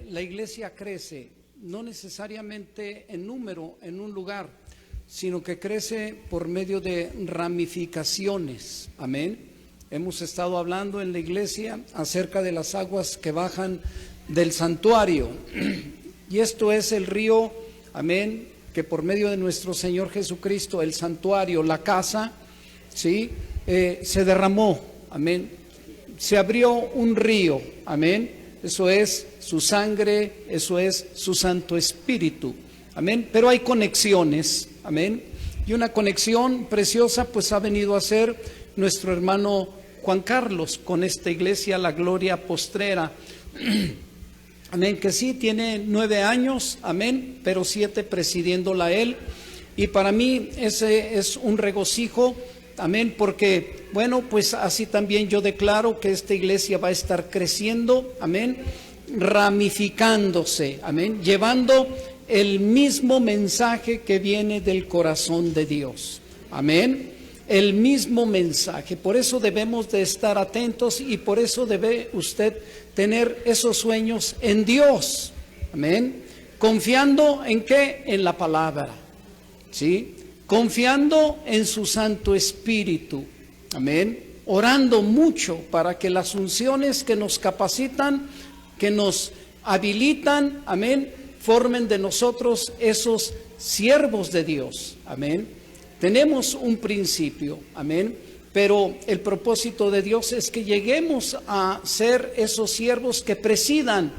la iglesia crece, no necesariamente en número en un lugar, sino que crece por medio de ramificaciones. Amén. Hemos estado hablando en la iglesia acerca de las aguas que bajan del santuario. Y esto es el río, amén, que por medio de nuestro Señor Jesucristo, el santuario, la casa, ¿sí? Se derramó, amén. Se abrió un río, amén. Eso es su sangre, eso es su Santo Espíritu, amén. Pero hay conexiones, amén. Y una conexión preciosa pues ha venido a ser nuestro hermano Juan Carlos con esta iglesia, la Gloria Postrera, amén, que sí tiene 9 años, amén, pero 7 presidiéndola él. Y para mí ese es un regocijo, amén, porque bueno, pues así también yo declaro que esta iglesia va a estar creciendo, amén, ramificándose, amén, llevando el mismo mensaje que viene del corazón de Dios, amén, el mismo mensaje. Por eso debemos de estar atentos y por eso debe usted tener esos sueños en Dios, amén, confiando en ¿qué? En la palabra, ¿sí? Confiando en su Santo Espíritu, amén, orando mucho para que las unciones que nos capacitan, que nos habilitan, amén, formen de nosotros esos siervos de Dios, amén. Tenemos un principio, amén, pero el propósito de Dios es que lleguemos a ser esos siervos que presidan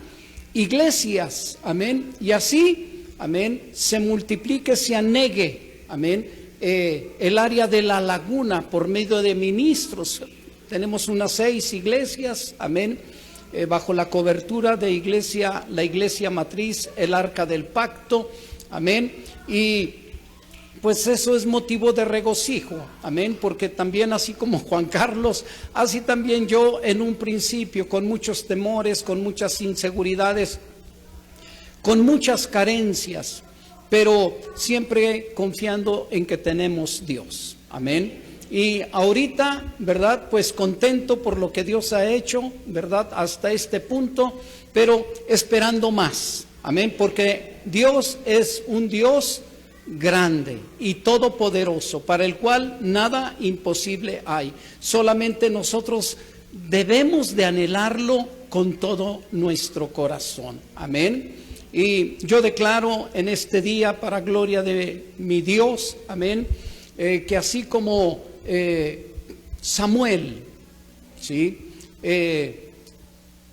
iglesias, amén, y así, amén, se multiplique, se anegue, amén, el área de la laguna por medio de ministros. Tenemos unas 6 iglesias, amén, bajo la cobertura de iglesia, la iglesia matriz, el Arca del Pacto, amén, y pues eso es motivo de regocijo, amén, porque también así como Juan Carlos, así también yo en un principio, con muchos temores, con muchas inseguridades, con muchas carencias, pero siempre confiando en que tenemos Dios, amén. Y ahorita, ¿verdad? Pues contento por lo que Dios ha hecho, ¿verdad? Hasta este punto, pero esperando más, amén, porque Dios es un Dios grande y todopoderoso, para el cual nada imposible hay. Solamente nosotros debemos de anhelarlo con todo nuestro corazón, amén. Y yo declaro en este día, para gloria de mi Dios, amén, que así como Samuel, ¿sí?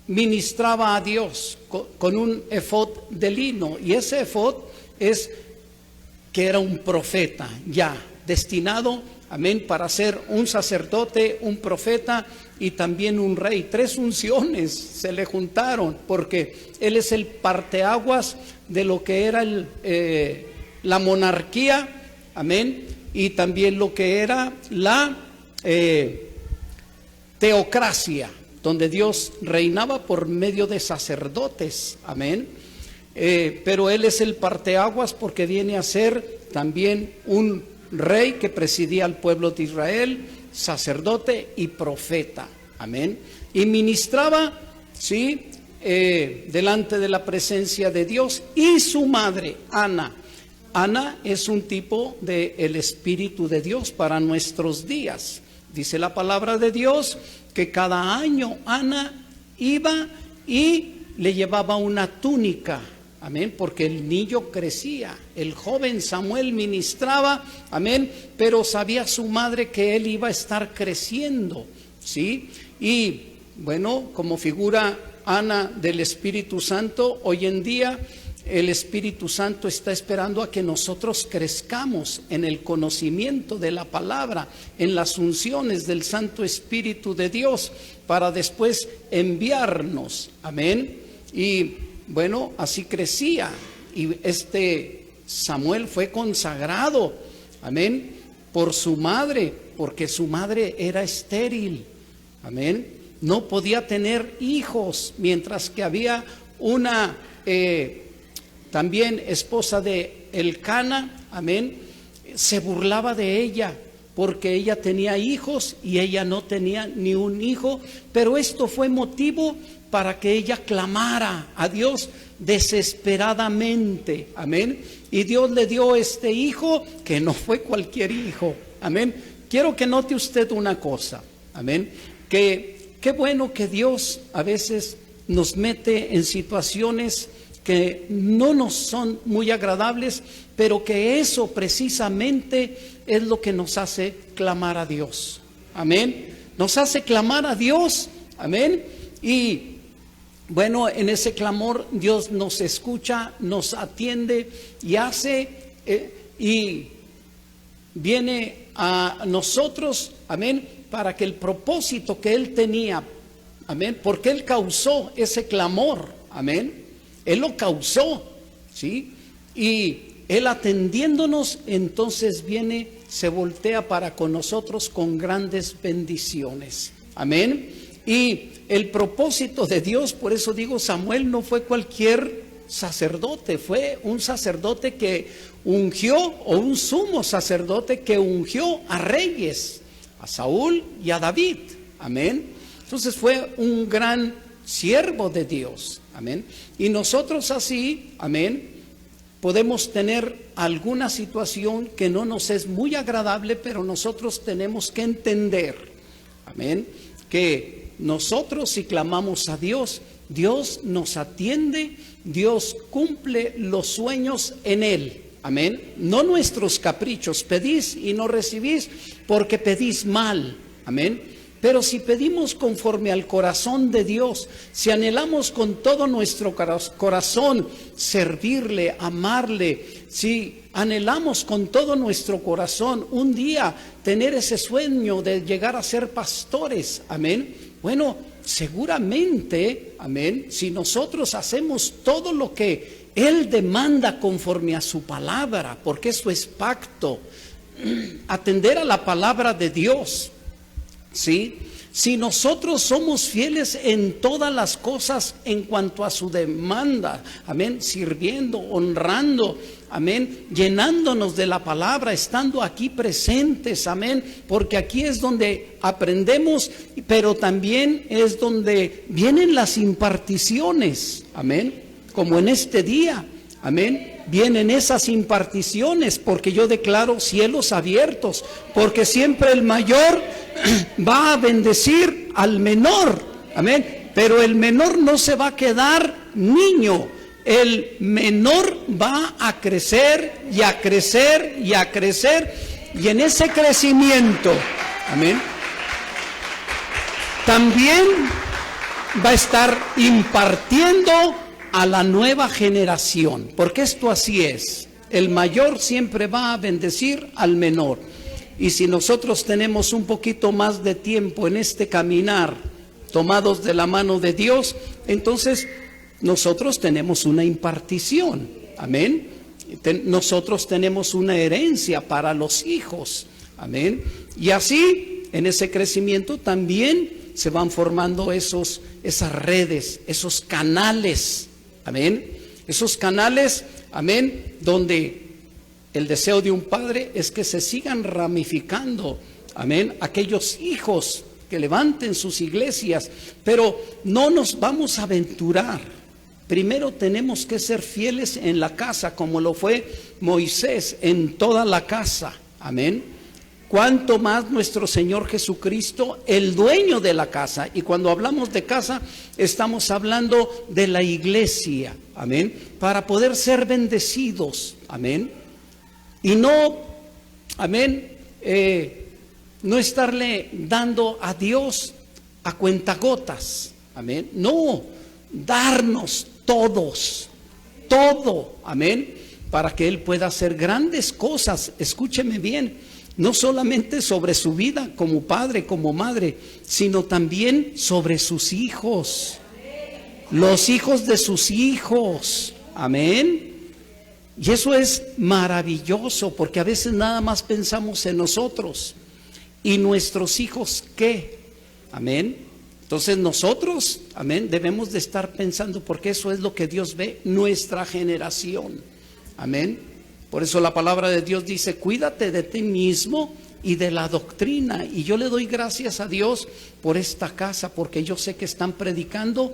Ministraba a Dios con un efod de lino, y ese efod es que era un profeta ya destinado, amén, para ser un sacerdote, un profeta y también un rey. 3 unciones se le juntaron, porque él es el parteaguas de lo que era la monarquía, amén, y también lo que era la teocracia, donde Dios reinaba por medio de sacerdotes, amén. Pero él es el parteaguas porque viene a ser también un rey que presidía al pueblo de Israel, sacerdote y profeta, amén. Y ministraba, ¿sí? Delante de la presencia de Dios, y su madre, Ana. Ana es un tipo del Espíritu de Dios para nuestros días. Dice la palabra de Dios que cada año Ana iba y le llevaba una túnica, amén, porque el niño crecía, el joven Samuel ministraba, amén, pero sabía su madre que él iba a estar creciendo, ¿sí? Y bueno, como figura Ana del Espíritu Santo, hoy en día el Espíritu Santo está esperando a que nosotros crezcamos en el conocimiento de la palabra, en las unciones del Santo Espíritu de Dios, para después enviarnos, amén. Y bueno, así crecía, y este Samuel fue consagrado, amén, por su madre, porque su madre era estéril, amén, no podía tener hijos, mientras que había una también esposa de Elcana, amén, se burlaba de ella porque ella tenía hijos y ella no tenía ni un hijo, pero esto fue motivo para que ella clamara a Dios desesperadamente, amén. Y Dios le dio este hijo, que no fue cualquier hijo, amén. Quiero que note usted una cosa, amén, que qué bueno que Dios a veces nos mete en situaciones que no nos son muy agradables, pero que eso precisamente es lo que nos hace clamar a Dios, amén. Nos hace clamar a Dios, amén. Y bueno, en ese clamor Dios nos escucha, nos atiende y hace y viene a nosotros, amén, para que el propósito que Él tenía, amén, porque Él causó ese clamor, amén, Él lo causó, ¿sí? Y Él atendiéndonos, entonces viene, se voltea para con nosotros con grandes bendiciones, amén. Y el propósito de Dios, por eso digo, Samuel no fue cualquier sacerdote, fue un sacerdote que ungió, o un sumo sacerdote que ungió a reyes, a Saúl y a David, amén. Entonces fue un gran siervo de Dios, amén. Y nosotros así, amén, podemos tener alguna situación que no nos es muy agradable, pero nosotros tenemos que entender, amén, que nosotros si clamamos a Dios, Dios nos atiende, Dios cumple los sueños en Él, amén. No nuestros caprichos, pedís y no recibís porque pedís mal, amén. Pero si pedimos conforme al corazón de Dios, si anhelamos con todo nuestro corazón servirle, amarle, si anhelamos con todo nuestro corazón un día tener ese sueño de llegar a ser pastores, amén. Bueno, seguramente, amén, si nosotros hacemos todo lo que Él demanda conforme a su palabra, porque eso es pacto, atender a la palabra de Dios, ¿sí? Si nosotros somos fieles en todas las cosas en cuanto a su demanda, amén, sirviendo, honrando, amén, llenándonos de la palabra, estando aquí presentes, amén, porque aquí es donde aprendemos, pero también es donde vienen las imparticiones, amén, como en este día, amén. Vienen esas imparticiones, porque yo declaro cielos abiertos, porque siempre el mayor va a bendecir al menor, amén, pero el menor no se va a quedar niño, el menor va a crecer y a crecer y a crecer, y en ese crecimiento, amén, también va a estar impartiendo a la nueva generación, porque esto así es, el mayor siempre va a bendecir al menor. Y si nosotros tenemos un poquito más de tiempo en este caminar, tomados de la mano de Dios, entonces nosotros tenemos una impartición, amén. Nosotros tenemos una herencia para los hijos, amén. Y así, en ese crecimiento también se van formando esas redes, esos canales, amén. Esos canales, amén, donde el deseo de un padre es que se sigan ramificando, amén, aquellos hijos que levanten sus iglesias, pero no nos vamos a aventurar. Primero tenemos que ser fieles en la casa, como lo fue Moisés en toda la casa, amén. Cuanto más nuestro Señor Jesucristo, el dueño de la casa. Y cuando hablamos de casa, estamos hablando de la iglesia, amén, para poder ser bendecidos, amén. Y no, amén, no estarle dando a Dios a cuentagotas, amén. No, darnos todos, todo, amén, para que Él pueda hacer grandes cosas. Escúcheme bien. No solamente sobre su vida como padre, como madre, sino también sobre sus hijos, los hijos de sus hijos, amén. Y eso es maravilloso, porque a veces nada más pensamos en nosotros. ¿Y nuestros hijos qué? Amén. Entonces nosotros, amén, debemos de estar pensando, porque eso es lo que Dios ve, nuestra generación, amén. Por eso la palabra de Dios dice, cuídate de ti mismo, y de la doctrina. Y yo le doy gracias a Dios por esta casa, porque yo sé que están predicando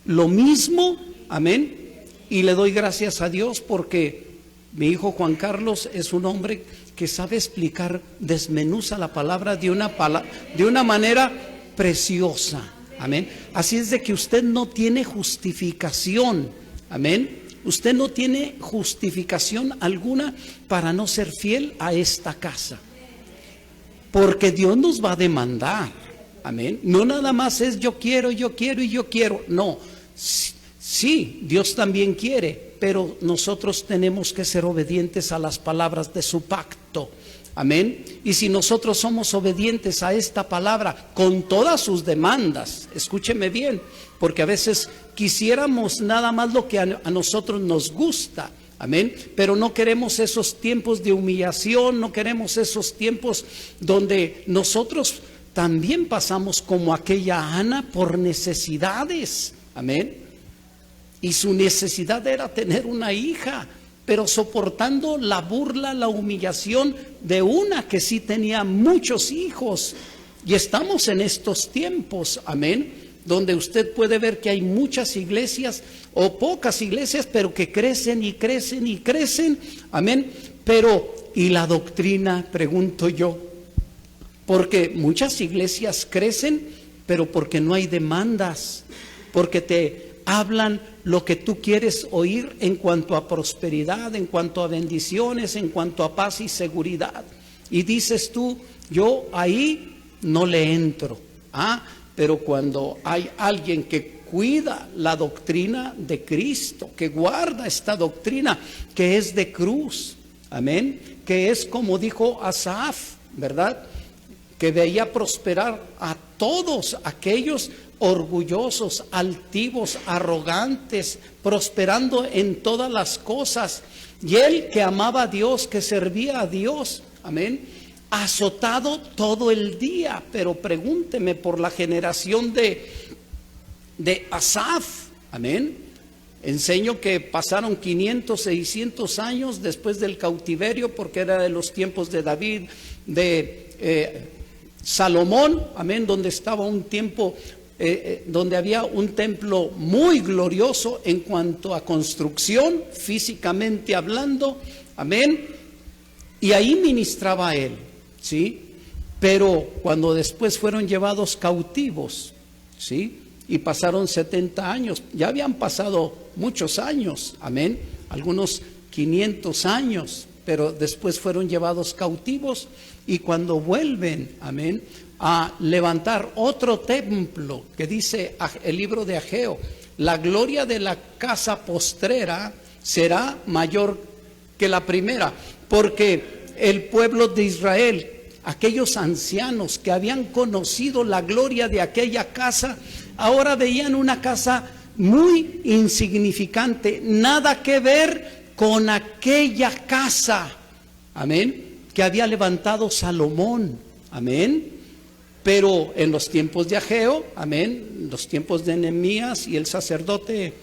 lo mismo, amén. Y le doy gracias a Dios porque mi hijo Juan Carlos es un hombre que sabe explicar, desmenuza la palabra de una manera preciosa, amén. Así es de que usted no tiene justificación, amén. Usted no tiene justificación alguna para no ser fiel a esta casa, porque Dios nos va a demandar, amén. No nada más es yo quiero y yo quiero, no. Sí, Dios también quiere, pero nosotros tenemos que ser obedientes a las palabras de su pacto, amén. Y si nosotros somos obedientes a esta palabra con todas sus demandas, escúcheme bien, porque a veces quisiéramos nada más lo que a nosotros nos gusta, amén, pero no queremos esos tiempos de humillación, no queremos esos tiempos donde nosotros también pasamos como aquella Ana por necesidades, amén. Y su necesidad era tener una hija, pero soportando la burla, la humillación de una que sí tenía muchos hijos. Y estamos en estos tiempos, amén, donde usted puede ver que hay muchas iglesias o pocas iglesias, pero que crecen y crecen y crecen, amén. Pero, ¿y la doctrina? Pregunto yo, porque muchas iglesias crecen, pero porque no hay demandas, porque te hablan lo que tú quieres oír en cuanto a prosperidad, en cuanto a bendiciones, en cuanto a paz y seguridad. Y dices tú, yo ahí no le entro. Pero cuando hay alguien que cuida la doctrina de Cristo, que guarda esta doctrina, que es de cruz, amén, que es como dijo Asaf, ¿verdad?, que veía prosperar a todos aquellos orgullosos, altivos, arrogantes, prosperando en todas las cosas. Y él que amaba a Dios, que servía a Dios, amén, azotado todo el día. Pero pregúnteme por la generación de Asaf, amén. Enseño que pasaron 500, 600 años después del cautiverio, porque era de los tiempos de David, de Salomón, amén, donde estaba un tiempo donde había un templo muy glorioso en cuanto a construcción, físicamente hablando, amén, y ahí ministraba él, ¿sí? Pero cuando después fueron llevados cautivos, ¿sí?, y pasaron 70 años, ya habían pasado muchos años, amén, algunos 500 años, pero después fueron llevados cautivos, y cuando vuelven, amén, a levantar otro templo, que dice el libro de Ageo, la gloria de la casa postrera será mayor que la primera, porque el pueblo de Israel, aquellos ancianos que habían conocido la gloria de aquella casa, ahora veían una casa muy insignificante, nada que ver con aquella casa, amén, que había levantado Salomón, amén. Pero en los tiempos de Ageo, amén, los tiempos de Nehemías y el sacerdote,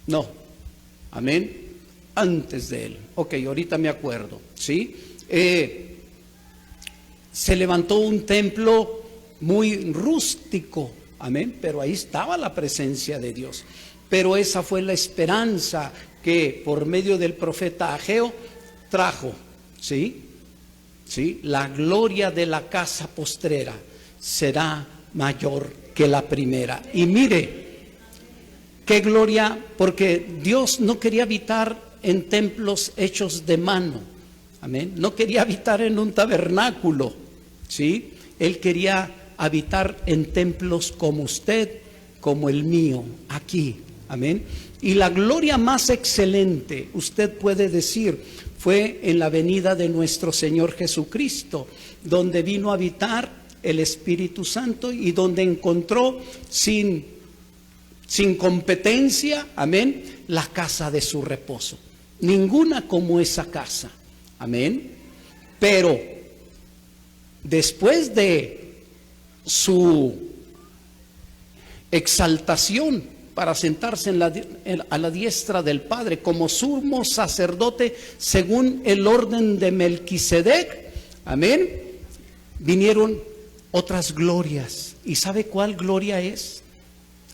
no, amén, antes de él, ok, ahorita me acuerdo, ¿sí? Se levantó un templo muy rústico, amén, pero ahí estaba la presencia de Dios. Pero esa fue la esperanza que por medio del profeta Ageo trajo, ¿sí? ¿Sí? La gloria de la casa postrera será mayor que la primera. Y mire, qué gloria, porque Dios no quería habitar en templos hechos de mano, amén. No quería habitar en un tabernáculo, ¿sí? Él quería habitar en templos como usted, como el mío, aquí, amén. Y la gloria más excelente, usted puede decir, fue en la venida de nuestro Señor Jesucristo, donde vino a habitar el Espíritu Santo y donde encontró sin competencia, amén, la casa de su reposo. Ninguna como esa casa, amén. Pero después de su exaltación, para sentarse a la diestra del Padre como sumo sacerdote según el orden de Melquisedec. Amén. Vinieron otras glorias. ¿Y sabe cuál gloria es?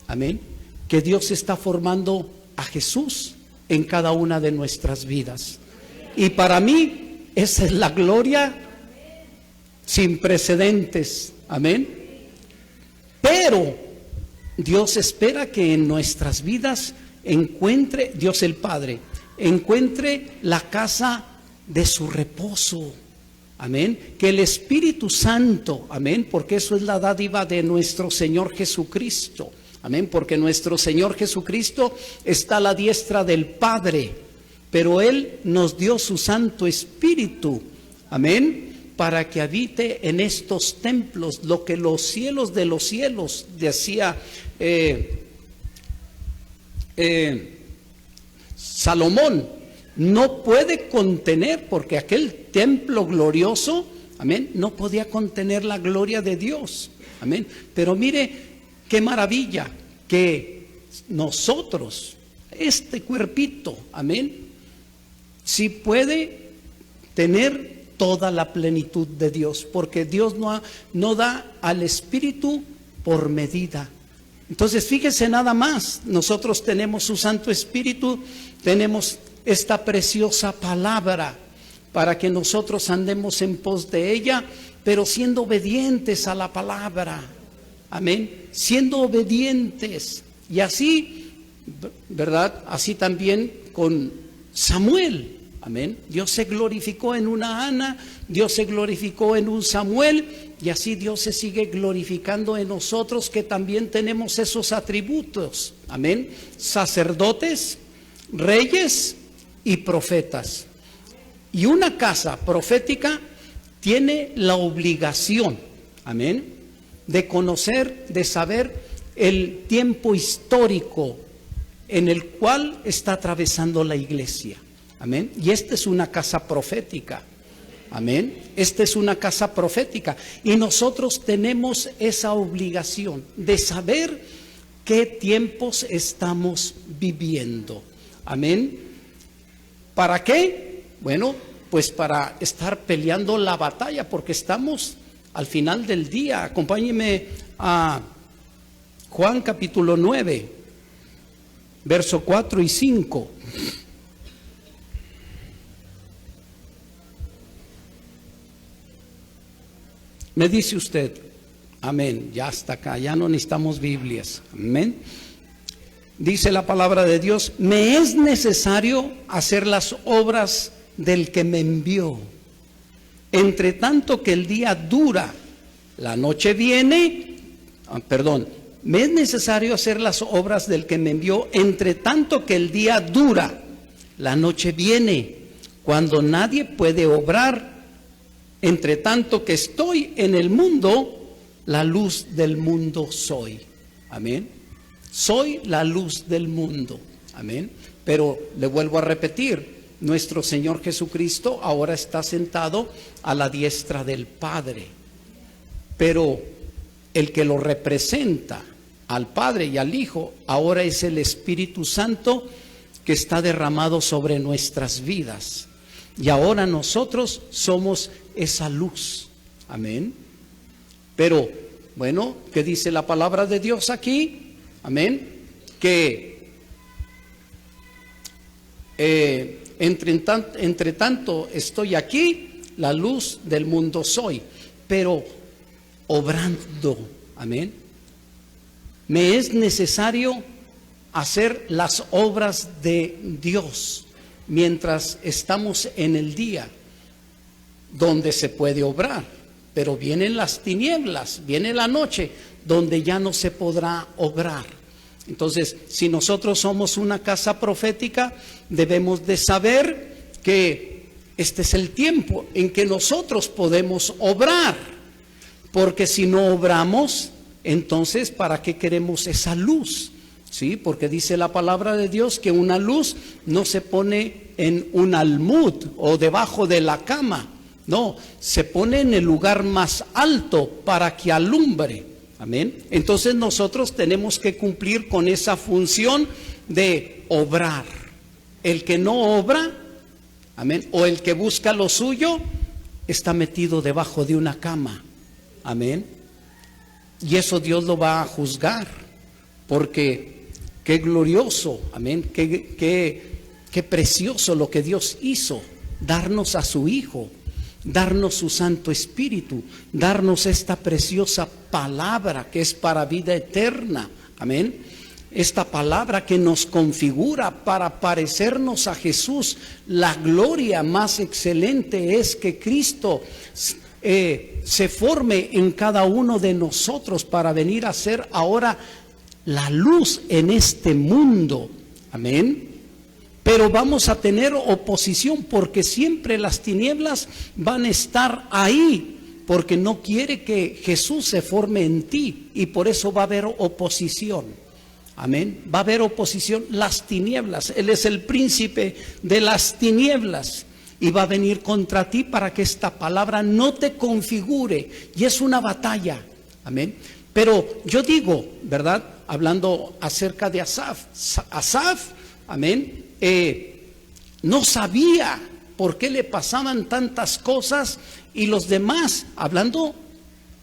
Amén. Que Dios está formando a Jesús en cada una de nuestras vidas. Y para mí esa es la gloria sin precedentes. Amén. Pero Dios espera que en nuestras vidas encuentre, Dios el Padre, encuentre la casa de su reposo. Amén. Que el Espíritu Santo, amén, porque eso es la dádiva de nuestro Señor Jesucristo. Amén, porque nuestro Señor Jesucristo está a la diestra del Padre, pero Él nos dio su Santo Espíritu. Amén. Para que habite en estos templos, lo que los cielos de los cielos, decía Salomón, no puede contener, porque aquel templo glorioso, amén, no podía contener la gloria de Dios, amén. Pero mire qué maravilla que nosotros, este cuerpito, amén, sí puede tener toda la plenitud de Dios, porque Dios no da al Espíritu por medida. Entonces fíjese nada más, nosotros tenemos su Santo Espíritu, tenemos esta preciosa palabra para que nosotros andemos en pos de ella, pero siendo obedientes a la palabra. Amén, siendo obedientes. Y así, ¿verdad? Así también con Samuel. Amén. Dios se glorificó en una Ana, Dios se glorificó en un Samuel, y así Dios se sigue glorificando en nosotros que también tenemos esos atributos. Amén. Sacerdotes, reyes y profetas. Y una casa profética tiene la obligación, amén, de conocer, de saber el tiempo histórico en el cual está atravesando la iglesia. Amén. Y esta es una casa profética. Amén. Esta es una casa profética. Y nosotros tenemos esa obligación de saber qué tiempos estamos viviendo. Amén. ¿Para qué? Bueno, pues para estar peleando la batalla, porque estamos al final del día. Acompáñeme a Juan capítulo 9, verso 4 y 5. Me dice usted, amén, ya hasta acá, ya no necesitamos Biblias, amén. Dice la palabra de Dios, me es necesario hacer las obras del que me envió. Entre tanto que el día dura, la noche viene, me es necesario hacer las obras del que me envió, entre tanto que el día dura, la noche viene, cuando nadie puede obrar. Entre tanto que estoy en el mundo, la luz del mundo soy. Amén. Soy la luz del mundo. Amén. Pero le vuelvo a repetir, nuestro Señor Jesucristo ahora está sentado a la diestra del Padre. Pero el que lo representa al Padre y al Hijo ahora es el Espíritu Santo que está derramado sobre nuestras vidas. Y ahora nosotros somos esa luz. Amén. Pero, bueno, ¿qué dice la palabra de Dios aquí? Amén. Que entre tanto estoy aquí, la luz del mundo soy. Pero obrando, amén, me es necesario hacer las obras de Dios mientras estamos en el día donde se puede obrar, pero vienen las tinieblas, viene la noche donde ya no se podrá obrar. Entonces, si nosotros somos una casa profética, debemos de saber que este es el tiempo en que nosotros podemos obrar, porque si no obramos, entonces ¿para qué queremos esa luz? Sí, porque dice la palabra de Dios que una luz no se pone en un almud o debajo de la cama, no, se pone en el lugar más alto para que alumbre. Amén. Entonces nosotros tenemos que cumplir con esa función de obrar. El que no obra, amén, o el que busca lo suyo, está metido debajo de una cama. Amén. Y eso Dios lo va a juzgar, porque qué glorioso, amén, qué precioso lo que Dios hizo, darnos a su Hijo, darnos su Santo Espíritu, darnos esta preciosa palabra que es para vida eterna. Amén. Esta palabra que nos configura para parecernos a Jesús. La gloria más excelente es que Cristo se forme en cada uno de nosotros para venir a ser ahora la luz en este mundo. Amén. Pero vamos a tener oposición, porque siempre las tinieblas van a estar ahí, porque no quiere que Jesús se forme en ti, y por eso va a haber oposición. Amén. Va a haber oposición, las tinieblas. Él es el príncipe de las tinieblas y va a venir contra ti para que esta palabra no te configure. Y es una batalla. Amén. Pero yo digo, ¿verdad? Hablando acerca de Asaf. Asaf, amén, no sabía por qué le pasaban tantas cosas, y los demás, hablando,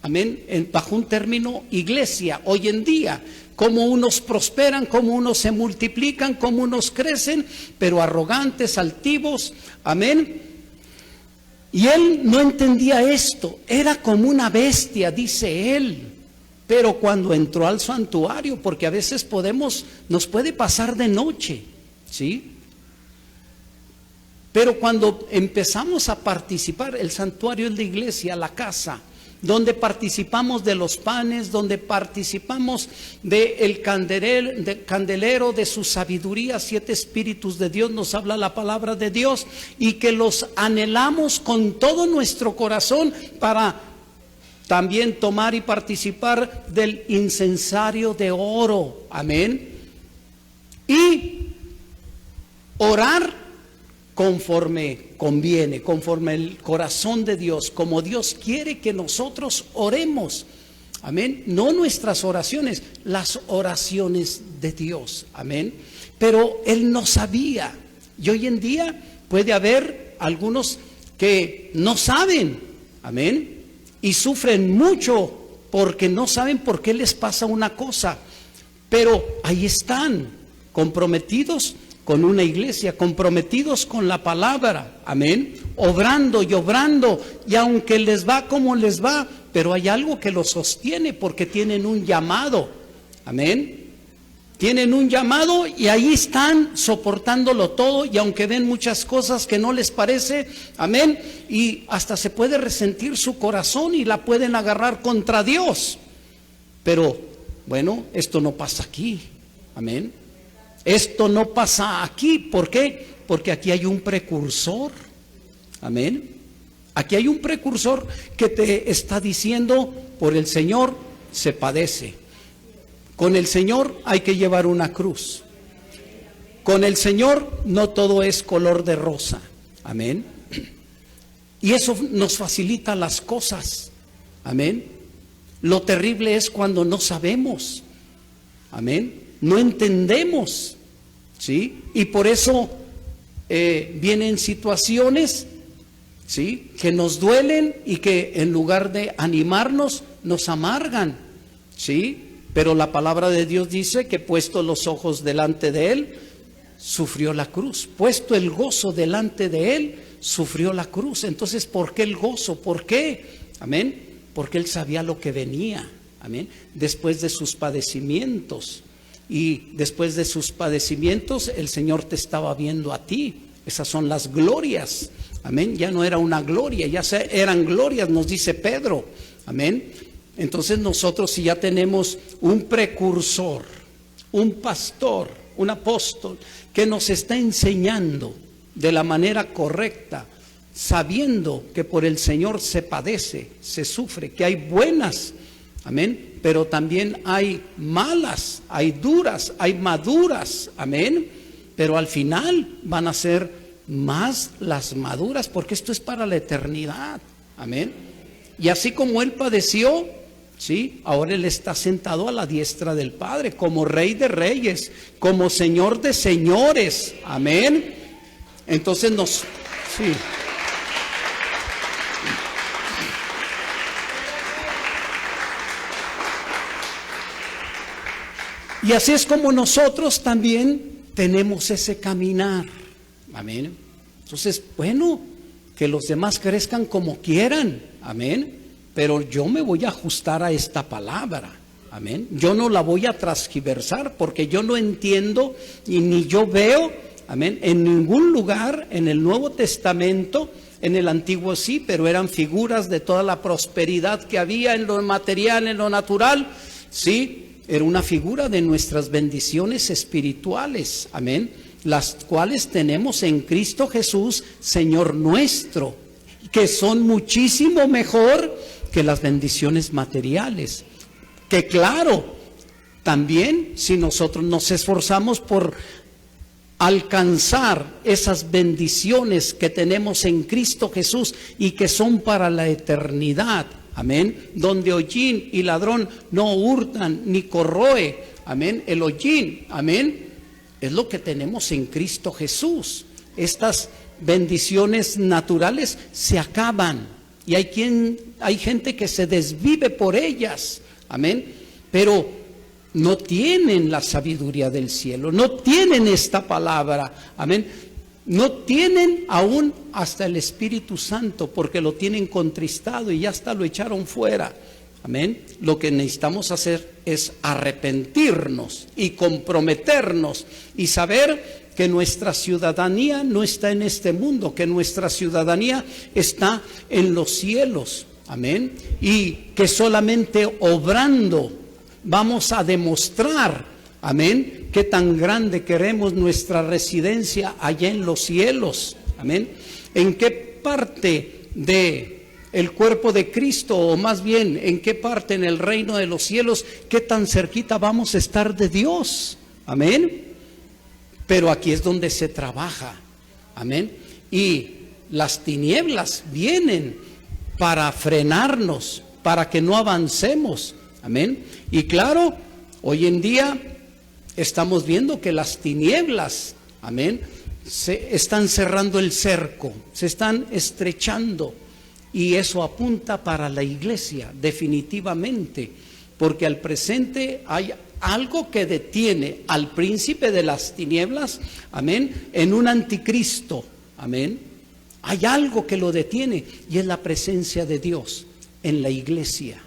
amén, bajo un término iglesia, hoy en día, cómo unos prosperan, cómo unos se multiplican, cómo unos crecen, pero arrogantes, altivos, amén. Y él no entendía esto, era como una bestia, dice él. Pero cuando entró al santuario, porque a veces nos puede pasar de noche, ¿sí? Pero cuando empezamos a participar, el santuario es la iglesia, la casa, donde participamos de los panes, donde participamos del candelero, de su sabiduría. 7 espíritus de Dios nos habla la palabra de Dios, y que los anhelamos con todo nuestro corazón para también tomar y participar del incensario de oro. Amén. Y orar conforme conviene, conforme el corazón de Dios, como Dios quiere que nosotros oremos. Amén. No nuestras oraciones, las oraciones de Dios. Amén. Pero él no sabía. Y hoy en día puede haber algunos que no saben. Amén. Y sufren mucho porque no saben por qué les pasa una cosa. Pero ahí están, comprometidos con una iglesia, comprometidos con la palabra, amén, obrando, y aunque les va como les va, pero hay algo que los sostiene, porque tienen un llamado, amén, tienen un llamado, y ahí están soportándolo todo, y aunque ven muchas cosas que no les parece, amén, y hasta se puede resentir su corazón y la pueden agarrar contra Dios. Pero bueno, esto no pasa aquí, amén. Esto no pasa aquí. ¿Por qué? Porque aquí hay un precursor. Amén. Aquí hay un precursor que te está diciendo: por el Señor se padece. Con el Señor hay que llevar una cruz. Con el Señor no todo es color de rosa. Amén. Y eso nos facilita las cosas. Amén. Lo terrible es cuando no sabemos. Amén. No entendemos. ¿Sí? Y por eso vienen situaciones, ¿sí?, que nos duelen y que en lugar de animarnos nos amargan, ¿sí? Pero la palabra de Dios dice que puesto los ojos delante de él, sufrió la cruz. Puesto el gozo delante de él, sufrió la cruz. Entonces, ¿por qué el gozo? ¿Por qué? Amén. Porque él sabía lo que venía. Amén. Después de sus padecimientos. Y después de sus padecimientos, el Señor te estaba viendo a ti. Esas son las glorias. Amén. Ya no era una gloria, ya eran glorias, nos dice Pedro. Amén. Entonces nosotros, si ya tenemos un precursor, un pastor, un apóstol, que nos está enseñando de la manera correcta, sabiendo que por el Señor se padece, se sufre, que hay buenas, amén, pero también hay malas, hay duras, hay maduras, amén, pero al final van a ser más las maduras, porque esto es para la eternidad, amén. Y así como él padeció, ¿sí? Ahora Él está sentado a la diestra del Padre, como Rey de Reyes, como Señor de Señores. Amén. Entonces sí. Y así es como nosotros también tenemos ese caminar. Amén. Entonces, bueno, que los demás crezcan como quieran. Amén. Pero yo me voy a ajustar a esta palabra. Amén. Yo no la voy a transgiversar porque yo no entiendo y ni yo veo, amén, en ningún lugar en el Nuevo Testamento. En el Antiguo sí, pero eran figuras de toda la prosperidad que había en lo material, en lo natural. Sí, era una figura de nuestras bendiciones espirituales, amén, las cuales tenemos en Cristo Jesús, Señor nuestro, que son muchísimo mejor que las bendiciones materiales. Que claro, también si nosotros nos esforzamos por alcanzar esas bendiciones que tenemos en Cristo Jesús y que son para la eternidad, amén, donde hollín y ladrón no hurtan ni corroe, amén, el hollín, amén, es lo que tenemos en Cristo Jesús. Estas bendiciones naturales se acaban y hay gente que se desvive por ellas, amén, pero no tienen la sabiduría del cielo, no tienen esta palabra, amén, no tienen aún hasta el Espíritu Santo porque lo tienen contristado y ya hasta lo echaron fuera, amén. Lo que necesitamos hacer es arrepentirnos y comprometernos y saber que nuestra ciudadanía no está en este mundo, que nuestra ciudadanía está en los cielos, amén, y que solamente obrando vamos a demostrar, amén, qué tan grande queremos nuestra residencia allá en los cielos, amén. En qué parte de el cuerpo de Cristo, o más bien en qué parte en el reino de los cielos, qué tan cerquita vamos a estar de Dios, amén. Pero aquí es donde se trabaja, amén. Y las tinieblas vienen para frenarnos, para que no avancemos, amén. Y claro, hoy en día estamos viendo que las tinieblas, amén, se están cerrando el cerco, se están estrechando, y eso apunta para la iglesia definitivamente, porque al presente hay algo que detiene al príncipe de las tinieblas, amén, en un anticristo, amén. Hay algo que lo detiene y es la presencia de Dios en la iglesia,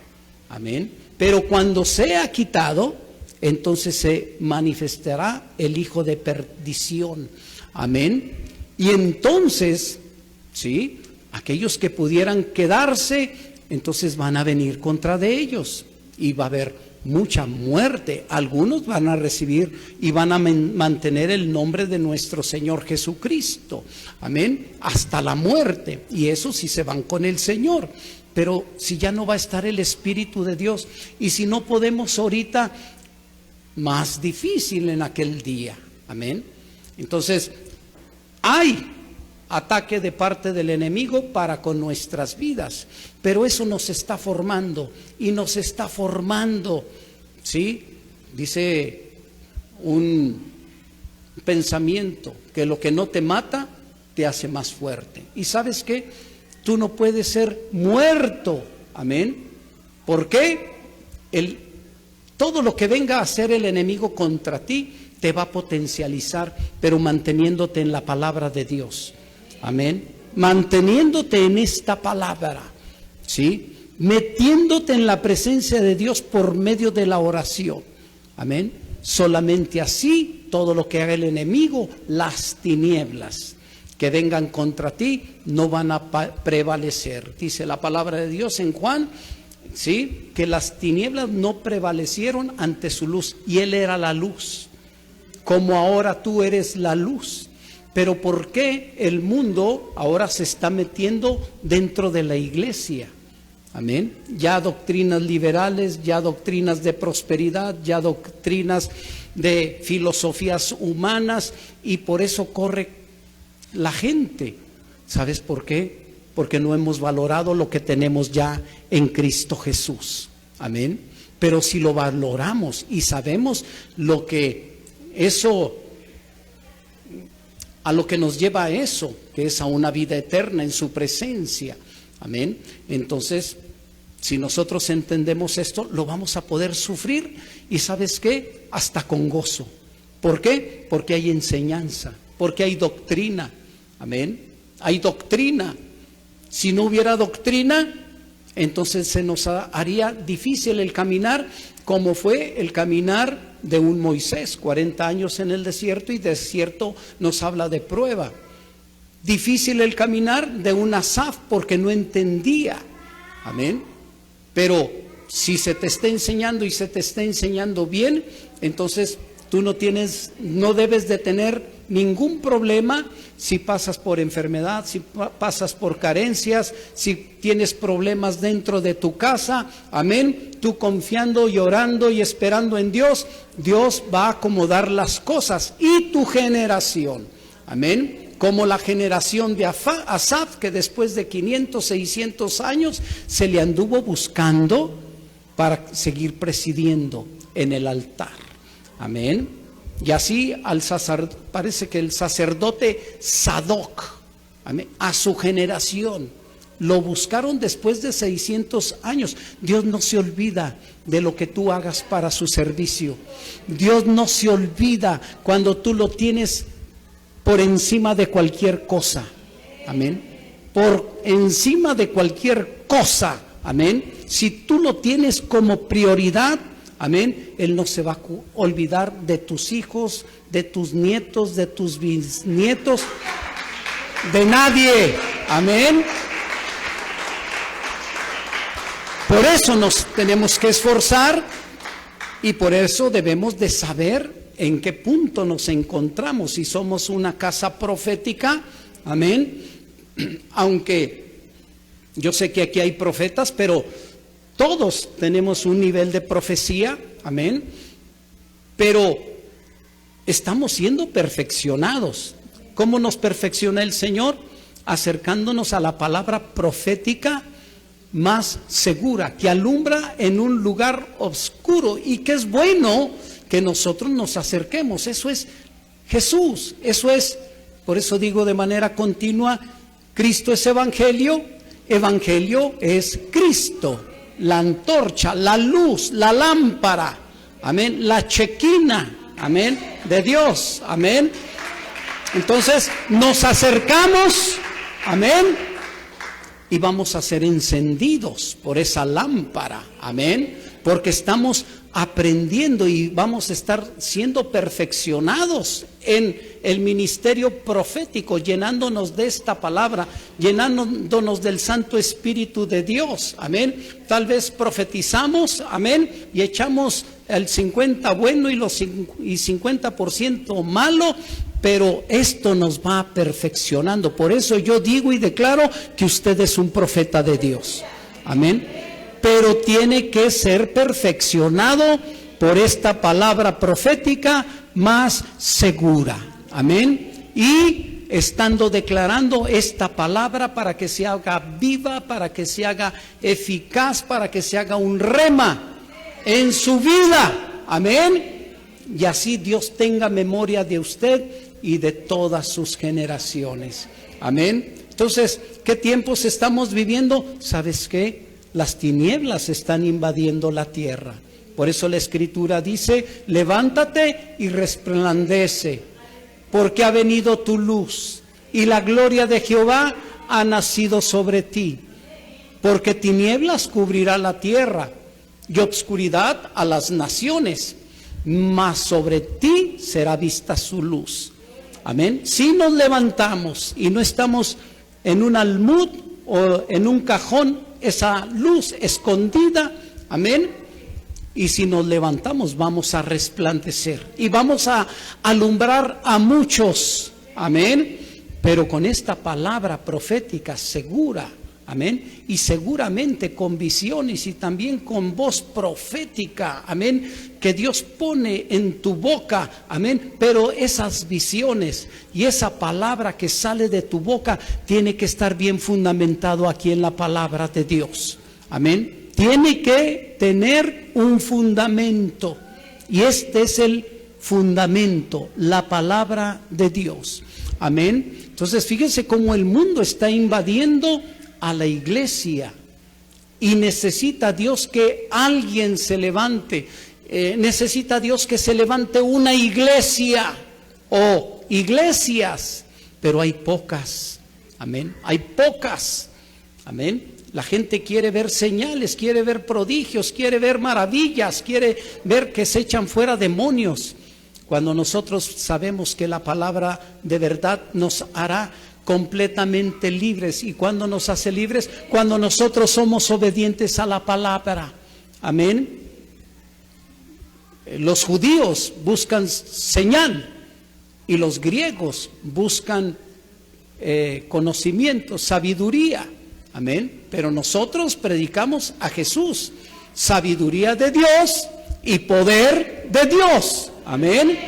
amén. Pero cuando sea quitado, entonces se manifestará el hijo de perdición, amén. Y entonces, sí, aquellos que pudieran quedarse, entonces van a venir contra de ellos y va a haber mucha muerte. Algunos van a recibir y van a mantener el nombre de nuestro Señor Jesucristo, amén, hasta la muerte, y eso sí se van con el Señor. Pero si ya no va a estar el Espíritu de Dios, y si no podemos ahorita, más difícil en aquel día, amén. Entonces hay ataque de parte del enemigo para con nuestras vidas, pero eso nos está formando y nos está formando, ¿sí? Dice un pensamiento que lo que no te mata te hace más fuerte. ¿Y sabes qué? Tú no puedes ser muerto, amén. ¿Por qué? Todo lo que venga a hacer el enemigo contra ti te va a potencializar, pero manteniéndote en la palabra de Dios, amén. Manteniéndote en esta palabra, ¿sí? Metiéndote en la presencia de Dios por medio de la oración, amén. Solamente así todo lo que haga el enemigo, las tinieblas que vengan contra ti no van a prevalecer. Dice la palabra de Dios en Juan, ¿sí?, que las tinieblas no prevalecieron ante su luz, y Él era la luz, como ahora tú eres la luz. Pero ¿por qué el mundo ahora se está metiendo dentro de la iglesia? Amén. Ya doctrinas liberales, ya doctrinas de prosperidad, ya doctrinas de filosofías humanas, y por eso corre la gente. ¿Sabes por qué? Porque no hemos valorado lo que tenemos ya en Cristo Jesús. Amén. Pero si lo valoramos y sabemos lo que eso, a lo que nos lleva a eso, que es a una vida eterna en su presencia. Amén. Entonces, si nosotros entendemos esto, lo vamos a poder sufrir y ¿sabes qué? Hasta con gozo. ¿Por qué? Porque hay enseñanza, porque hay doctrina. Amén. Hay doctrina. Si no hubiera doctrina, entonces se nos haría difícil el caminar, como fue el caminar de un Moisés, 40 años en el desierto, y desierto nos habla de prueba. Difícil el caminar de un Asaf porque no entendía. Amén. Pero si se te está enseñando y se te está enseñando bien, entonces tú no debes de tener ningún problema si pasas por enfermedad, si pasas por carencias, si tienes problemas dentro de tu casa. Amén. Tú confiando y orando y esperando en Dios, Dios va a acomodar las cosas. Y tu generación, amén, como la generación de Asaf, que después de 500, 600 años se le anduvo buscando para seguir presidiendo en el altar. Amén. Y así parece que el sacerdote Sadoc, amén, a su generación lo buscaron después de 600 años. Dios no se olvida de lo que tú hagas para su servicio. Dios no se olvida cuando tú lo tienes por encima de cualquier cosa. Amén. Por encima de cualquier cosa. Amén. Si tú lo tienes como prioridad, amén, Él no se va a olvidar de tus hijos, de tus nietos, de tus bisnietos, de nadie. Amén. Por eso nos tenemos que esforzar y por eso debemos de saber en qué punto nos encontramos. Si somos una casa profética, amén, aunque yo sé que aquí hay profetas, pero todos tenemos un nivel de profecía, amén, pero estamos siendo perfeccionados. ¿Cómo nos perfecciona el Señor? Acercándonos a la palabra profética más segura, que alumbra en un lugar oscuro, y que es bueno que nosotros nos acerquemos. Eso es Jesús, eso es, por eso digo de manera continua, Cristo es evangelio, evangelio es Cristo, la antorcha, la luz, la lámpara, amén, la chequina, amén, de Dios, amén. Entonces nos acercamos, amén, y vamos a ser encendidos por esa lámpara, amén, porque estamos aprendiendo y vamos a estar siendo perfeccionados en el ministerio profético, llenándonos de esta palabra, llenándonos del Santo Espíritu de Dios, amén. Tal vez profetizamos, amén, y echamos el 50 bueno y 50% malo, pero esto nos va perfeccionando. Por eso yo digo y declaro que usted es un profeta de Dios, amén, pero tiene que ser perfeccionado por esta palabra profética más segura, amén, y estando declarando esta palabra para que se haga viva, para que se haga eficaz, para que se haga un rema en su vida, amén, y así Dios tenga memoria de usted y de todas sus generaciones, amén. Entonces, ¿qué tiempos estamos viviendo? ¿Sabes qué? Las tinieblas están invadiendo la tierra. Por eso la Escritura dice, levántate y resplandece, porque ha venido tu luz y la gloria de Jehová ha nacido sobre ti. Porque tinieblas cubrirá la tierra y obscuridad a las naciones, mas sobre ti será vista su luz. Amén. Si nos levantamos y no estamos en un almud o en un cajón, esa luz escondida, amén, y si nos levantamos vamos a resplandecer y vamos a alumbrar a muchos, amén, pero con esta palabra profética segura, amén, y seguramente con visiones y también con voz profética, amén, que Dios pone en tu boca, amén, pero esas visiones y esa palabra que sale de tu boca tiene que estar bien fundamentado aquí en la palabra de Dios, amén. Tiene que tener un fundamento. Y este es el fundamento, la palabra de Dios. Amén. Entonces fíjense cómo el mundo está invadiendo a la iglesia. Y necesita Dios que alguien se levante. Necesita Dios que se levante una iglesia o iglesias. Pero hay pocas. Amén. Hay pocas. Amén. La gente quiere ver señales, quiere ver prodigios, quiere ver maravillas, quiere ver que se echan fuera demonios. Cuando nosotros sabemos que la palabra de verdad nos hará completamente libres. ¿Y cuando nos hace libres? Cuando nosotros somos obedientes a la palabra. Amén. Los judíos buscan señal y los griegos buscan conocimiento, sabiduría. Amén. Pero nosotros predicamos a Jesús, sabiduría de Dios y poder de Dios. Amén.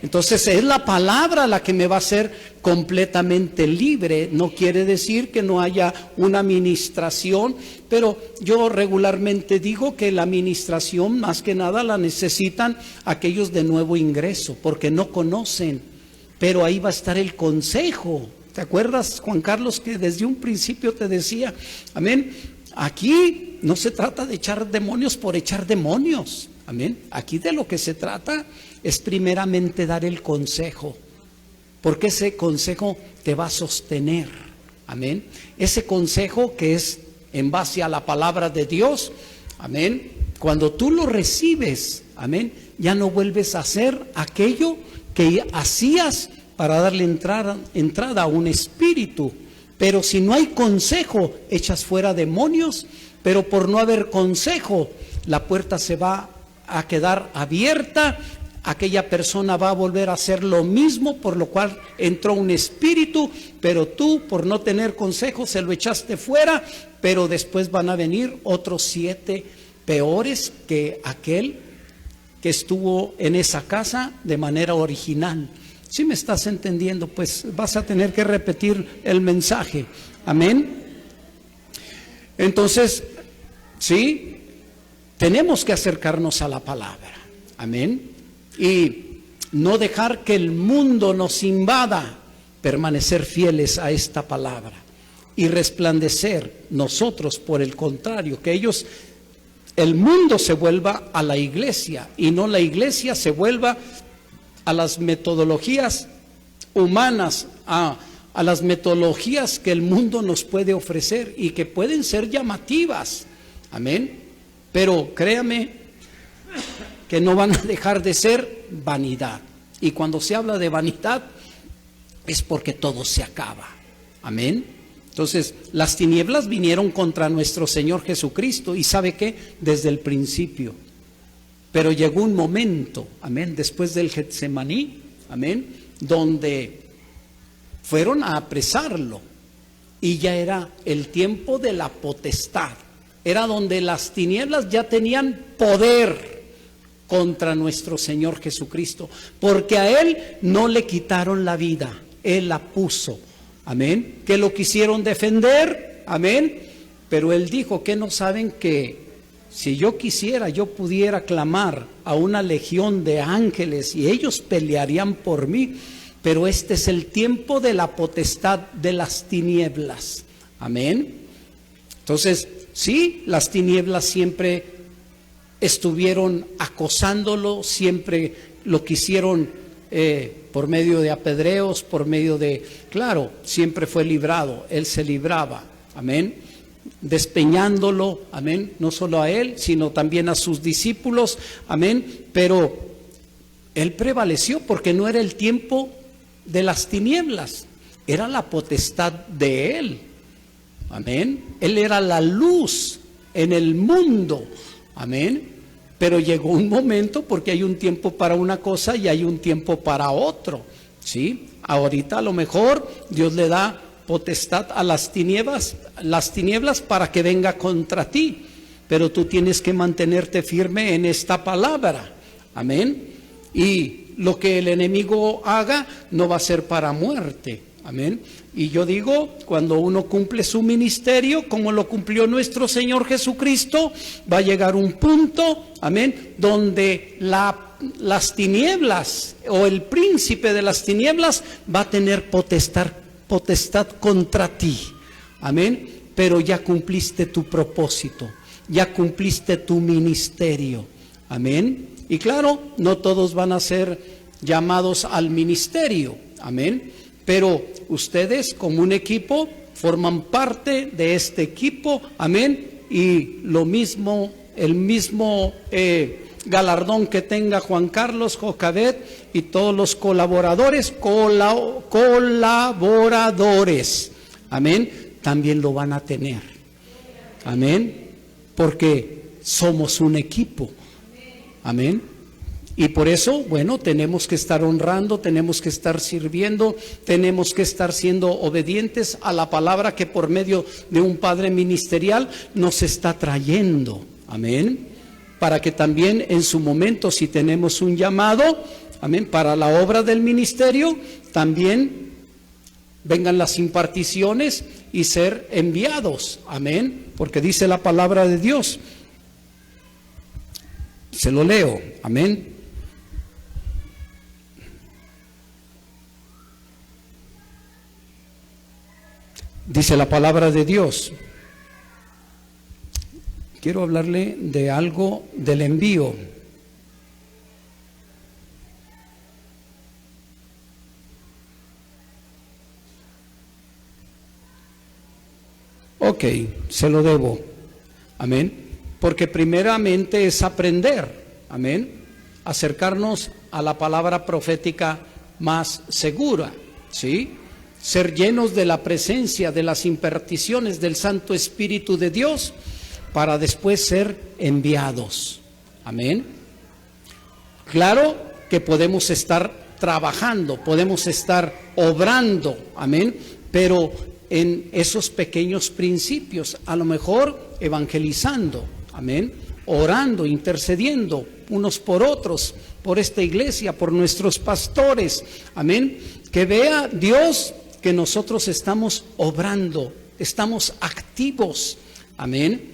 Entonces es la palabra la que me va a hacer completamente libre. No quiere decir que no haya una administración, pero yo regularmente digo que la administración más que nada la necesitan aquellos de nuevo ingreso, porque no conocen, pero ahí va a estar el consejo. ¿Te acuerdas, Juan Carlos, que desde un principio te decía, amén? Aquí no se trata de echar demonios por echar demonios, amén. Aquí de lo que se trata es primeramente dar el consejo, porque ese consejo te va a sostener, amén. Ese consejo que es en base a la palabra de Dios, amén. Cuando tú lo recibes, amén, ya no vuelves a hacer aquello que hacías para darle entrada a un espíritu. Pero si no hay consejo, echas fuera demonios, pero por no haber consejo, la puerta se va a quedar abierta, aquella persona va a volver a hacer lo mismo, por lo cual entró un espíritu, pero tú por no tener consejo se lo echaste fuera, pero después van a venir otros 7 peores que aquel que estuvo en esa casa de manera original. Si me estás entendiendo, pues vas a tener que repetir el mensaje. Amén. Entonces, sí, tenemos que acercarnos a la palabra. Amén. Y no dejar que el mundo nos invada, permanecer fieles a esta palabra y resplandecer nosotros, por el contrario, que el mundo se vuelva a la iglesia y no la iglesia se vuelva a las metodologías humanas, a las metodologías que el mundo nos puede ofrecer y que pueden ser llamativas, amén, pero créame que no van a dejar de ser vanidad. Y cuando se habla de vanidad es porque todo se acaba, amén. Entonces las tinieblas vinieron contra nuestro Señor Jesucristo, y ¿sabe qué? Desde el principio. Pero llegó un momento, amén, después del Getsemaní, amén, donde fueron a apresarlo y ya era el tiempo de la potestad. Era donde las tinieblas ya tenían poder contra nuestro Señor Jesucristo, porque a Él no le quitaron la vida, Él la puso, amén, que lo quisieron defender, amén, pero Él dijo que no saben que si yo quisiera, yo pudiera clamar a una legión de ángeles y ellos pelearían por mí, pero este es el tiempo de la potestad de las tinieblas. Amén. Entonces, sí, las tinieblas siempre estuvieron acosándolo, siempre lo quisieron por medio de apedreos, por medio de, claro, siempre fue librado, él se libraba. Amén. Despeñándolo, amén, no solo a él, sino también a sus discípulos, amén, pero él prevaleció porque no era el tiempo de las tinieblas, era la potestad de él, amén, él era la luz en el mundo, amén, pero llegó un momento, porque hay un tiempo para una cosa y hay un tiempo para otro, ¿sí? Ahorita a lo mejor Dios le da potestad a las tinieblas para que venga contra ti, pero tú tienes que mantenerte firme en esta palabra, amén, y lo que el enemigo haga no va a ser para muerte, Amén. Y yo digo, cuando uno cumple su ministerio, como lo cumplió nuestro Señor Jesucristo, va a llegar un punto, amén, donde las tinieblas o el príncipe de las tinieblas va a tener potestad contra ti. Amén. Pero ya cumpliste tu propósito, ya cumpliste tu ministerio. Amén. Y claro, no todos van a ser llamados al ministerio. Amén. Pero ustedes como un equipo forman parte de este equipo. Amén. Y lo mismo, el mismo galardón que tenga Juan Carlos, Jocabet y todos los colaboradores, amén, también lo van a tener. Amén. Porque somos un equipo. Amén. Y por eso, bueno, tenemos que estar honrando, tenemos que estar sirviendo, tenemos que estar siendo obedientes a la palabra que por medio de un padre ministerial nos está trayendo. Amén. Para que también en su momento, si tenemos un llamado, amén, para la obra del ministerio, también vengan las imparticiones y ser enviados. Amén. Porque dice la palabra de Dios. Se lo leo. Amén. Dice la palabra de Dios. Quiero hablarle de algo del envío. Ok, se lo debo. Amén. Porque primeramente es aprender. Amén. Acercarnos a la palabra profética más segura. ¿Sí? Ser llenos de la presencia, de las imparticiones del Santo Espíritu de Dios, para después ser enviados. Amén. Claro que podemos estar trabajando, podemos estar obrando, amén, pero en esos pequeños principios, a lo mejor evangelizando, amén, orando, intercediendo unos por otros, por esta iglesia, por nuestros pastores, amén, que vea Dios que nosotros estamos obrando, estamos activos, amén,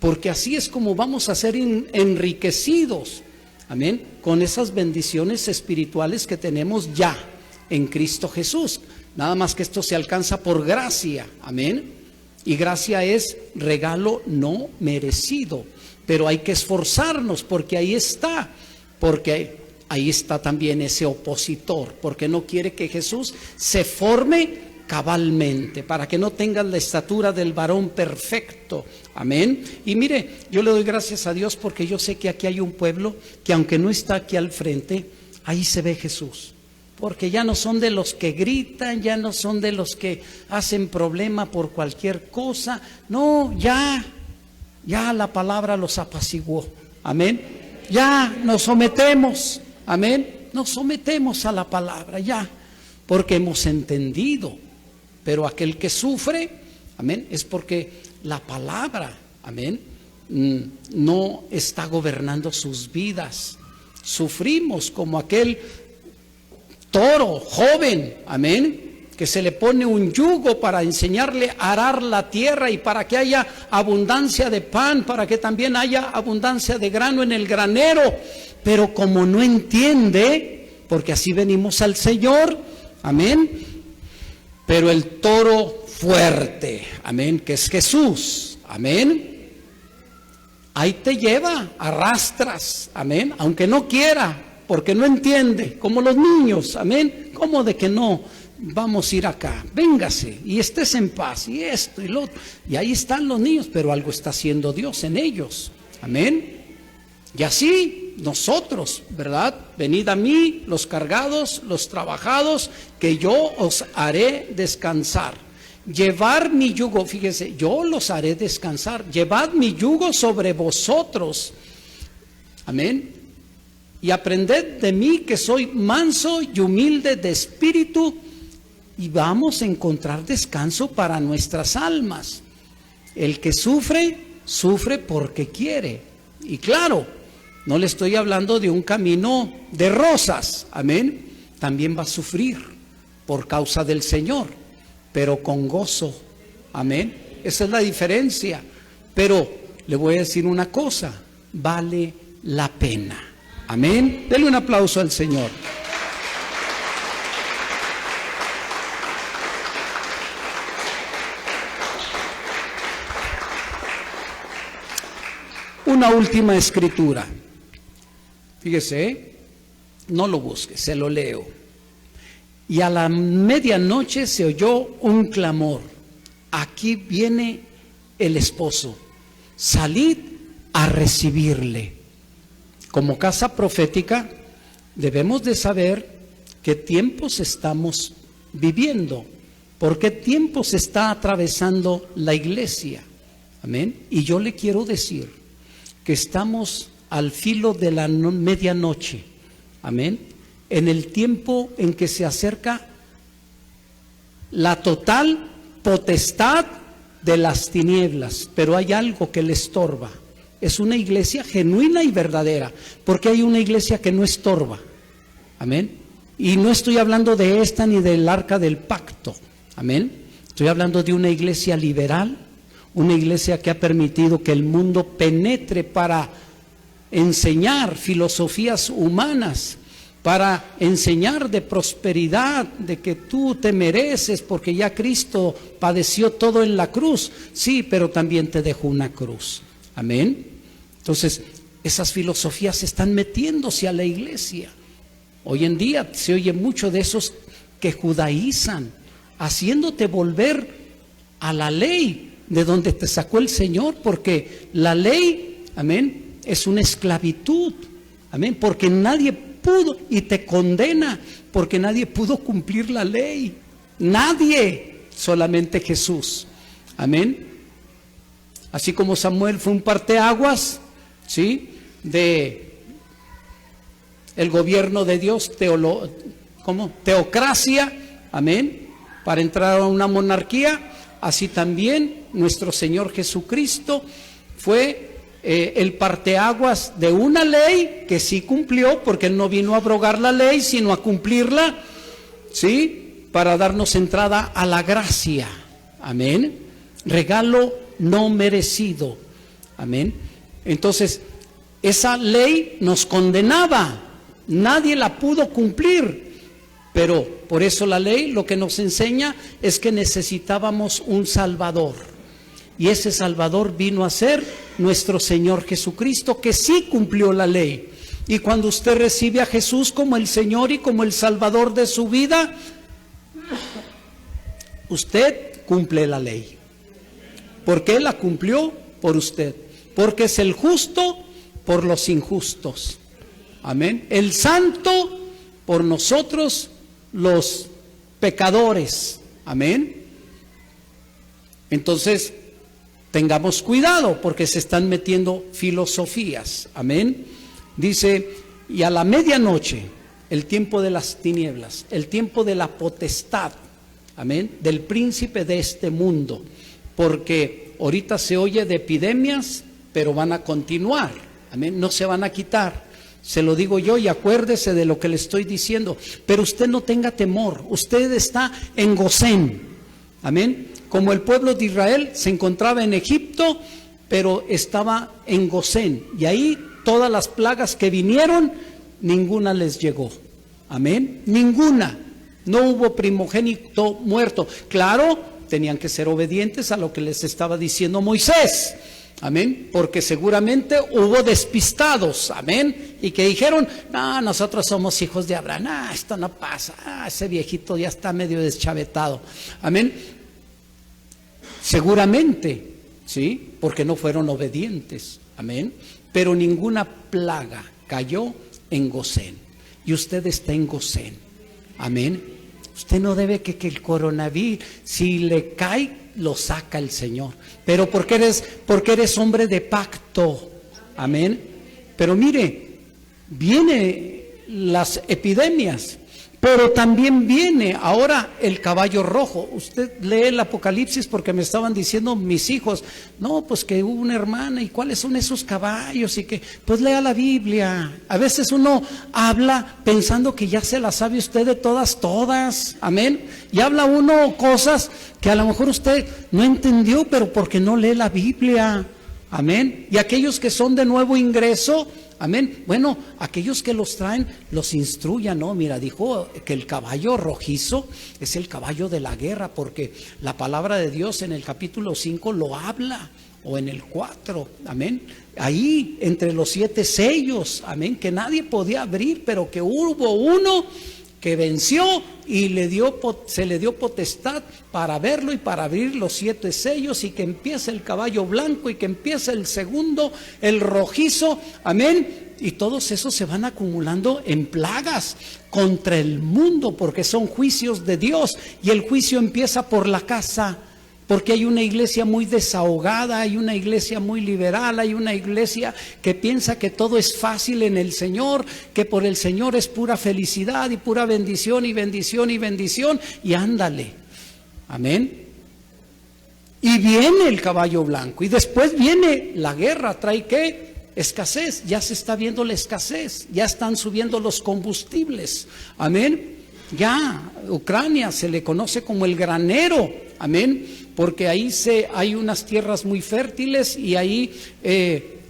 porque así es como vamos a ser enriquecidos, amén, con esas bendiciones espirituales que tenemos ya en Cristo Jesús. Nada más que esto se alcanza por gracia, amén, y gracia es regalo no merecido, pero hay que esforzarnos porque ahí está, porque ahí está también ese opositor, porque no quiere que Jesús se forme cabalmente, para que no tengan la estatura del varón perfecto. Amén. Y mire, yo le doy gracias a Dios porque yo sé que aquí hay un pueblo que aunque no está aquí al frente, ahí se ve Jesús. Porque ya no son de los que gritan, ya no son de los que hacen problema por cualquier cosa. No, ya la palabra los apaciguó. Amén. Ya nos sometemos. Amén. Nos sometemos a la palabra ya, porque hemos entendido. Pero aquel que sufre, amén, es porque la palabra, amén, no está gobernando sus vidas. Sufrimos como aquel toro joven, amén, que se le pone un yugo para enseñarle a arar la tierra y para que haya abundancia de pan, para que también haya abundancia de grano en el granero. Pero como no entiende, porque así venimos al Señor, amén, pero el toro fuerte, amén, que es Jesús, amén, ahí te lleva, arrastras, amén, aunque no quiera, porque no entiende, como los niños, amén, como de que no, vamos a ir acá, véngase y estés en paz y esto y lo otro, y ahí están los niños, pero algo está haciendo Dios en ellos, amén. Y así nosotros, ¿verdad? Venid a mí los cargados, los trabajados, que yo os haré descansar. Llevar mi yugo, fíjese, yo los haré descansar. Llevad mi yugo sobre vosotros. Amén. Y aprended de mí que soy manso y humilde de espíritu, y vamos a encontrar descanso para nuestras almas. El que sufre, sufre porque quiere. Y claro, no le estoy hablando de un camino de rosas, amén, también va a sufrir, por causa del Señor, pero con gozo. Amén. Esa es la diferencia. Pero le voy a decir una cosa, vale la pena. Amén. Denle un aplauso al Señor. Una última escritura. Fíjese, no lo busque, se lo leo. Y a la medianoche se oyó un clamor. Aquí viene el esposo. Salid a recibirle. Como casa profética, debemos de saber qué tiempos estamos viviendo, por qué tiempos está atravesando la iglesia. Amén. Y yo le quiero decir que estamos al filo de la medianoche. Amén. En el tiempo en que se acerca la total potestad de las tinieblas, pero hay algo que le estorba. Es una iglesia genuina y verdadera, porque hay una iglesia que no estorba. Amén. Y no estoy hablando de esta ni del arca del pacto. Amén. Estoy hablando de una iglesia liberal, una iglesia que ha permitido que el mundo penetre para enseñar filosofías humanas, para enseñar de prosperidad, de que tú te mereces porque ya Cristo padeció todo en la cruz. Sí, pero también te dejó una cruz. Amén. Entonces, esas filosofías están metiéndose a la iglesia. Hoy en día se oye mucho de esos que judaizan, haciéndote volver a la ley de donde te sacó el Señor, porque la ley, amén, es una esclavitud. Amén, porque nadie pudo, y te condena, porque nadie pudo cumplir la ley. Nadie, solamente Jesús. Amén. Así como Samuel fue un parteaguas, ¿sí?, de el gobierno de Dios, teocracia, amén, para entrar a una monarquía. Así también nuestro Señor Jesucristo fue el parteaguas de una ley que sí cumplió, porque Él no vino a abrogar la ley, sino a cumplirla, ¿sí?, para darnos entrada a la gracia. Amén. Regalo no merecido. Amén. Entonces, esa ley nos condenaba, nadie la pudo cumplir, pero por eso la ley lo que nos enseña es que necesitábamos un Salvador, y ese Salvador vino a ser nuestro Señor Jesucristo, que sí cumplió la ley. Y cuando usted recibe a Jesús como el Señor y como el Salvador de su vida, usted cumple la ley. ¿Por qué la cumplió? Por usted. Porque es el justo por los injustos. Amén. El santo por nosotros los pecadores. Amén. Entonces, tengamos cuidado, porque se están metiendo filosofías. Amén. Dice, y a la medianoche, el tiempo de las tinieblas, el tiempo de la potestad, amén, del príncipe de este mundo. Porque ahorita se oye de epidemias, pero van a continuar. Amén. No se van a quitar. Se lo digo yo, y acuérdese de lo que le estoy diciendo. Pero usted no tenga temor. Usted está en Gosén. Amén. Como el pueblo de Israel se encontraba en Egipto, pero estaba en Gosén. Y ahí todas las plagas que vinieron, ninguna les llegó. Amén. Ninguna. No hubo primogénito muerto. Claro, tenían que ser obedientes a lo que les estaba diciendo Moisés. Amén. Porque seguramente hubo despistados. Amén. Y que dijeron, no, nosotros somos hijos de Abraham. Esto no pasa. Ese viejito ya está medio deschavetado. Amén. Seguramente, ¿sí? Porque no fueron obedientes. Amén. Pero ninguna plaga cayó en Gosén. Y usted está en Gosén. Amén. Usted no debe que el coronavirus, si le cae, lo saca el Señor. Pero porque eres hombre de pacto. Amén. Pero mire, vienen las epidemias, Pero también viene ahora el caballo rojo. Usted lee el Apocalipsis porque me estaban diciendo mis hijos, no, pues que hubo una hermana y cuáles son esos caballos y que, pues lea la Biblia. A veces uno habla pensando que ya se las sabe usted de todas, amén. Y habla uno cosas que a lo mejor usted no entendió, pero porque no lee la Biblia, amén. Y aquellos que son de nuevo ingreso, amén. Bueno, aquellos que los traen, los instruyan, ¿no? Mira, dijo que el caballo rojizo es el caballo de la guerra, porque la palabra de Dios en el capítulo 5 lo habla, o en el 4, amén. Ahí, entre los 7 sellos, amén, que nadie podía abrir, pero que hubo uno que venció y se le dio potestad para verlo y para abrir los 7 sellos, y que empieza el caballo blanco y que empieza el segundo, el rojizo, amén. Y todos esos se van acumulando en plagas contra el mundo, porque son juicios de Dios, y el juicio empieza por la casa. Porque hay una iglesia muy desahogada, hay una iglesia muy liberal, hay una iglesia que piensa que todo es fácil en el Señor, que por el Señor es pura felicidad y pura bendición y bendición y bendición, y ándale, amén. Y viene el caballo blanco, y después viene la guerra. ¿Trae qué? Escasez. Ya se está viendo la escasez, ya están subiendo los combustibles, amén. Ya Ucrania se le conoce como el granero, amén, porque ahí hay unas tierras muy fértiles y ahí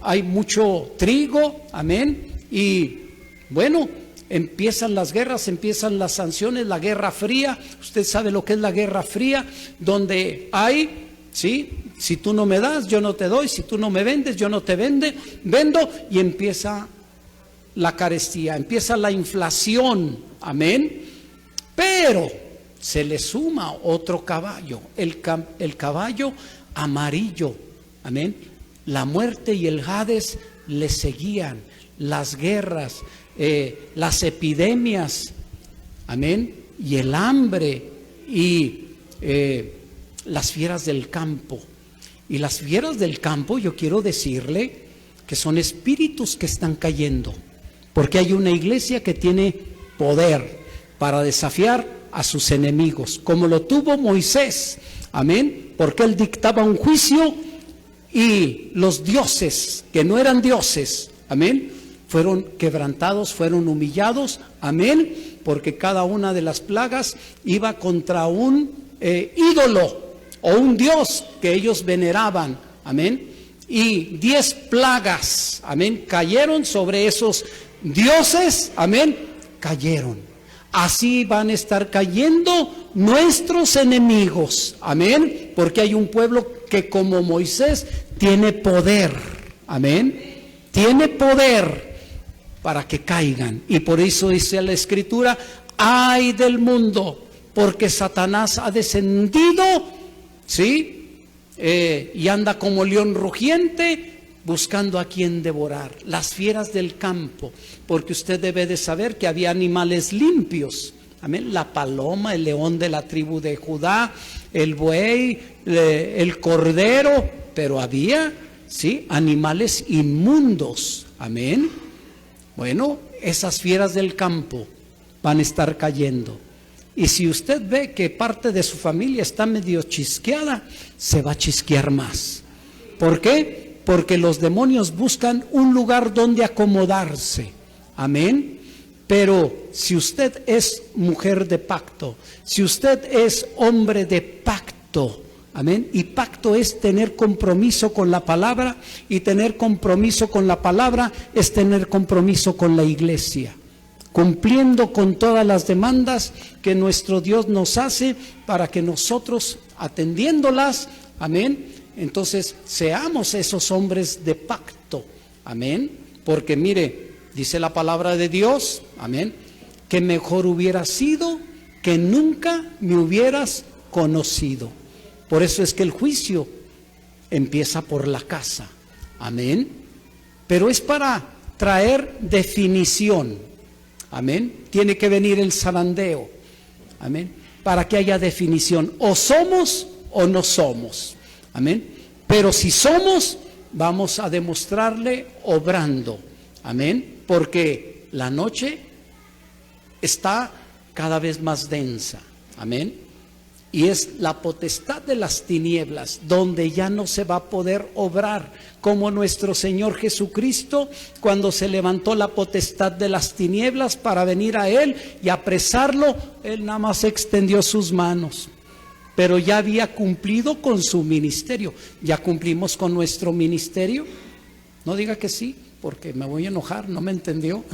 hay mucho trigo, amén. Y bueno, empiezan las guerras, empiezan las sanciones, la guerra fría. Usted sabe lo que es la guerra fría, donde hay, ¿sí? Si tú no me das, yo no te doy. Si tú no me vendes, yo no te vendo. Y empieza la carestía, empieza la inflación, amén. Pero se le suma otro caballo, el caballo amarillo, amén. La muerte y el Hades le seguían, las guerras, las epidemias, amén, y el hambre, y las fieras del campo. Y las fieras del campo, yo quiero decirle que son espíritus que están cayendo, porque hay una iglesia que tiene poder para desafiar a sus enemigos, como lo tuvo Moisés, amén, porque él dictaba un juicio y los dioses que no eran dioses, amén, fueron quebrantados, fueron humillados, amén, porque cada una de las plagas iba contra un ídolo o un dios que ellos veneraban, amén, y 10 plagas, amén, cayeron sobre esos dioses, amén, cayeron. Así van a estar cayendo nuestros enemigos, amén, porque hay un pueblo que como Moisés tiene poder, amén, tiene poder para que caigan. Y por eso dice la Escritura, ay del mundo, porque Satanás ha descendido, ¿sí? Y anda como león rugiente, buscando a quien devorar, las fieras del campo, porque usted debe de saber que había animales limpios, amén, la paloma, el león de la tribu de Judá, el buey, el cordero, pero había, sí, animales inmundos, amén. Bueno, esas fieras del campo van a estar cayendo, y si usted ve que parte de su familia está medio chisqueada, se va a chisquear más. ¿Por qué? Porque los demonios buscan un lugar donde acomodarse, amén. Pero si usted es mujer de pacto, si usted es hombre de pacto, amén, y pacto es tener compromiso con la palabra, y tener compromiso con la palabra es tener compromiso con la iglesia, cumpliendo con todas las demandas que nuestro Dios nos hace para que nosotros, atendiéndolas, amén, entonces seamos esos hombres de pacto, amén, porque mire, dice la palabra de Dios, amén, que mejor hubiera sido que nunca me hubieras conocido. Por eso es que el juicio empieza por la casa, amén, pero es para traer definición, amén, tiene que venir el zarandeo, amén, para que haya definición, o somos o no somos. Amén. Pero si somos, vamos a demostrarle obrando. Amén. Porque la noche está cada vez más densa. Amén. Y es la potestad de las tinieblas, donde ya no se va a poder obrar, como nuestro Señor Jesucristo, cuando se levantó la potestad de las tinieblas para venir a Él y apresarlo, Él nada más extendió sus manos, pero ya había cumplido con su ministerio. ¿Ya cumplimos con nuestro ministerio? No diga que sí, porque me voy a enojar, ¿no me entendió?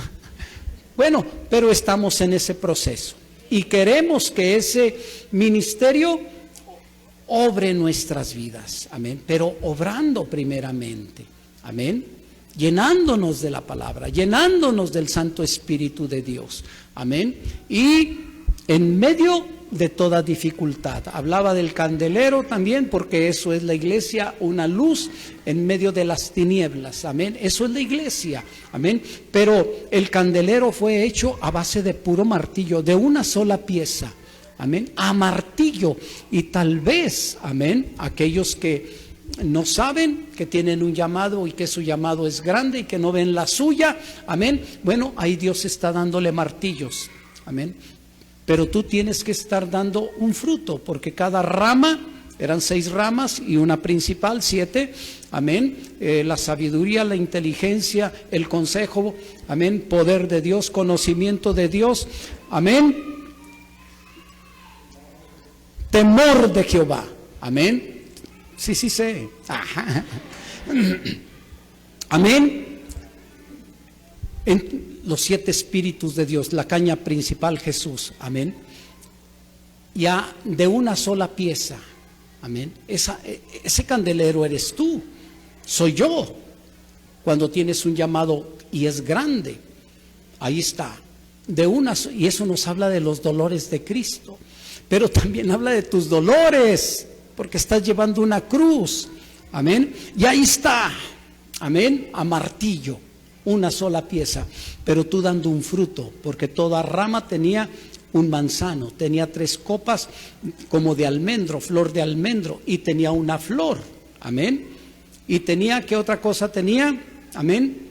Bueno, pero estamos en ese proceso. Y queremos que ese ministerio obre nuestras vidas, amén, pero obrando primeramente, amén, llenándonos de la palabra, llenándonos del Santo Espíritu de Dios, amén, y en medio de toda dificultad. Hablaba del candelero también, porque eso es la iglesia, una luz en medio de las tinieblas, amén, eso es la iglesia, amén, pero el candelero fue hecho a base de puro martillo, de una sola pieza, amén, a martillo. Y tal vez, amén, aquellos que no saben que tienen un llamado y que su llamado es grande y que no ven la suya, amén, bueno, ahí Dios está dándole martillos, amén. Pero tú tienes que estar dando un fruto, porque cada rama, eran 6 ramas y una principal, 7, amén, la sabiduría, la inteligencia, el consejo, amén, poder de Dios, conocimiento de Dios, amén, temor de Jehová, amén, sí sé, ajá. Amén. En los 7 espíritus de Dios, la caña principal Jesús, amén, ya de una sola pieza, amén, ese candelero eres tú, soy yo, cuando tienes un llamado y es grande, ahí está, y eso nos habla de los dolores de Cristo, pero también habla de tus dolores, porque estás llevando una cruz, amén, y ahí está, amén, a martillo, una sola pieza, pero tú dando un fruto, porque toda rama tenía un manzano, tenía 3 copas como de almendro, flor de almendro, y tenía una flor, amén, y tenía, ¿qué otra cosa tenía? Amén,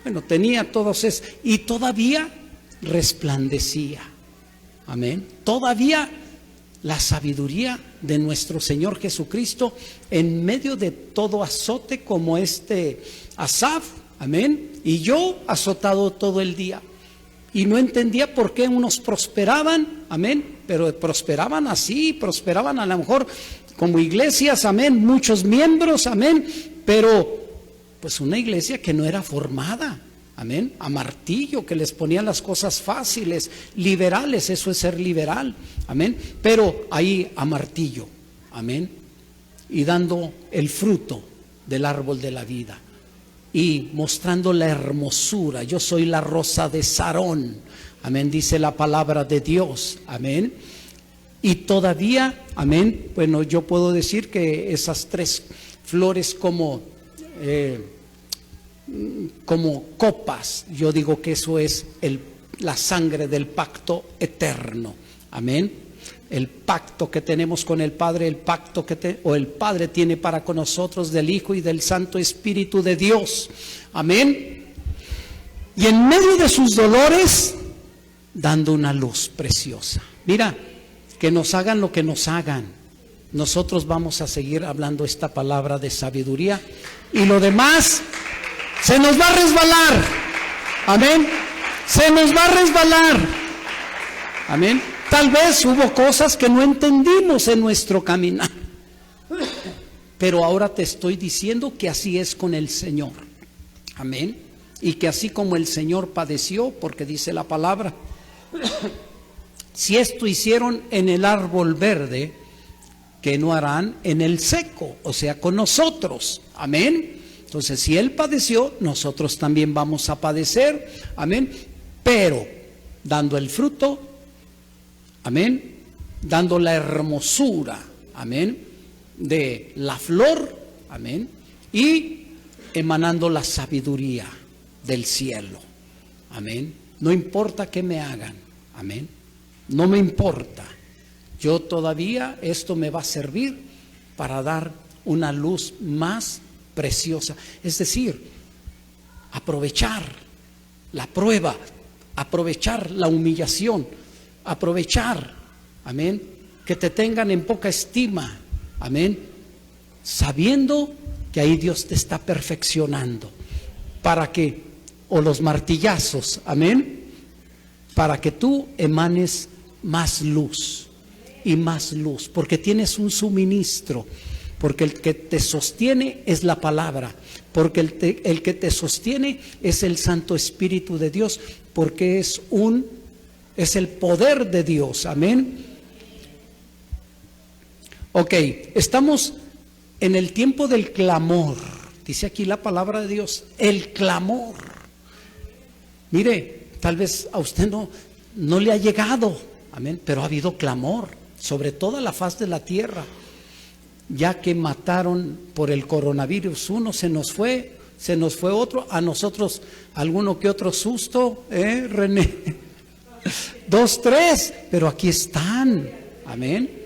bueno, tenía todos esos, y todavía resplandecía, amén, todavía la sabiduría de nuestro Señor Jesucristo en medio de todo azote como Asaf, amén, y yo azotado todo el día, y no entendía por qué unos prosperaban, amén, pero prosperaban así, prosperaban a lo mejor como iglesias, amén, muchos miembros, amén, pero pues una iglesia que no era formada, amén, a martillo, que les ponían las cosas fáciles, liberales, eso es ser liberal, amén, pero ahí a martillo, amén, y dando el fruto del árbol de la vida y mostrando la hermosura. Yo soy la rosa de Sarón, amén, dice la palabra de Dios, amén. Y todavía, amén, bueno, yo puedo decir que esas 3 flores como copas, yo digo que eso es la sangre del pacto eterno, amén. El pacto que tenemos con el Padre, el pacto el Padre tiene para con nosotros, del Hijo y del Santo Espíritu de Dios, amén. Y en medio de sus dolores, dando una luz preciosa. Mira, que nos hagan lo que nos hagan, nosotros vamos a seguir hablando esta palabra de sabiduría, y lo demás se nos va a resbalar, amén, se nos va a resbalar, amén. Tal vez hubo cosas que no entendimos en nuestro caminar, pero ahora te estoy diciendo que así es con el Señor, amén, y que así como el Señor padeció, porque dice la palabra, si esto hicieron en el árbol verde, ¿qué no harán en el seco? O sea, con nosotros, amén. Entonces, si Él padeció, nosotros también vamos a padecer, amén, pero dando el fruto, amén, dando la hermosura, amén, de la flor, amén, y emanando la sabiduría del cielo, amén. No importa qué me hagan, amén, no me importa, yo todavía esto me va a servir para dar una luz más preciosa, es decir, aprovechar la prueba, aprovechar la humillación, aprovechar, amén, que te tengan en poca estima, amén, sabiendo que ahí Dios te está perfeccionando, para que, o los martillazos, amén, para que tú emanes más luz y más luz, porque tienes un suministro, porque el que te sostiene es la palabra, porque el que te sostiene es el Santo Espíritu de Dios, porque es el poder de Dios, amén. Ok, estamos en el tiempo del clamor, dice aquí la palabra de Dios, el clamor. Mire, tal vez a usted no le ha llegado, amén, pero ha habido clamor sobre toda la faz de la tierra. Ya que mataron por el coronavirus, uno se nos fue otro, a nosotros alguno que otro susto, René, 2, 3, pero aquí están, amén.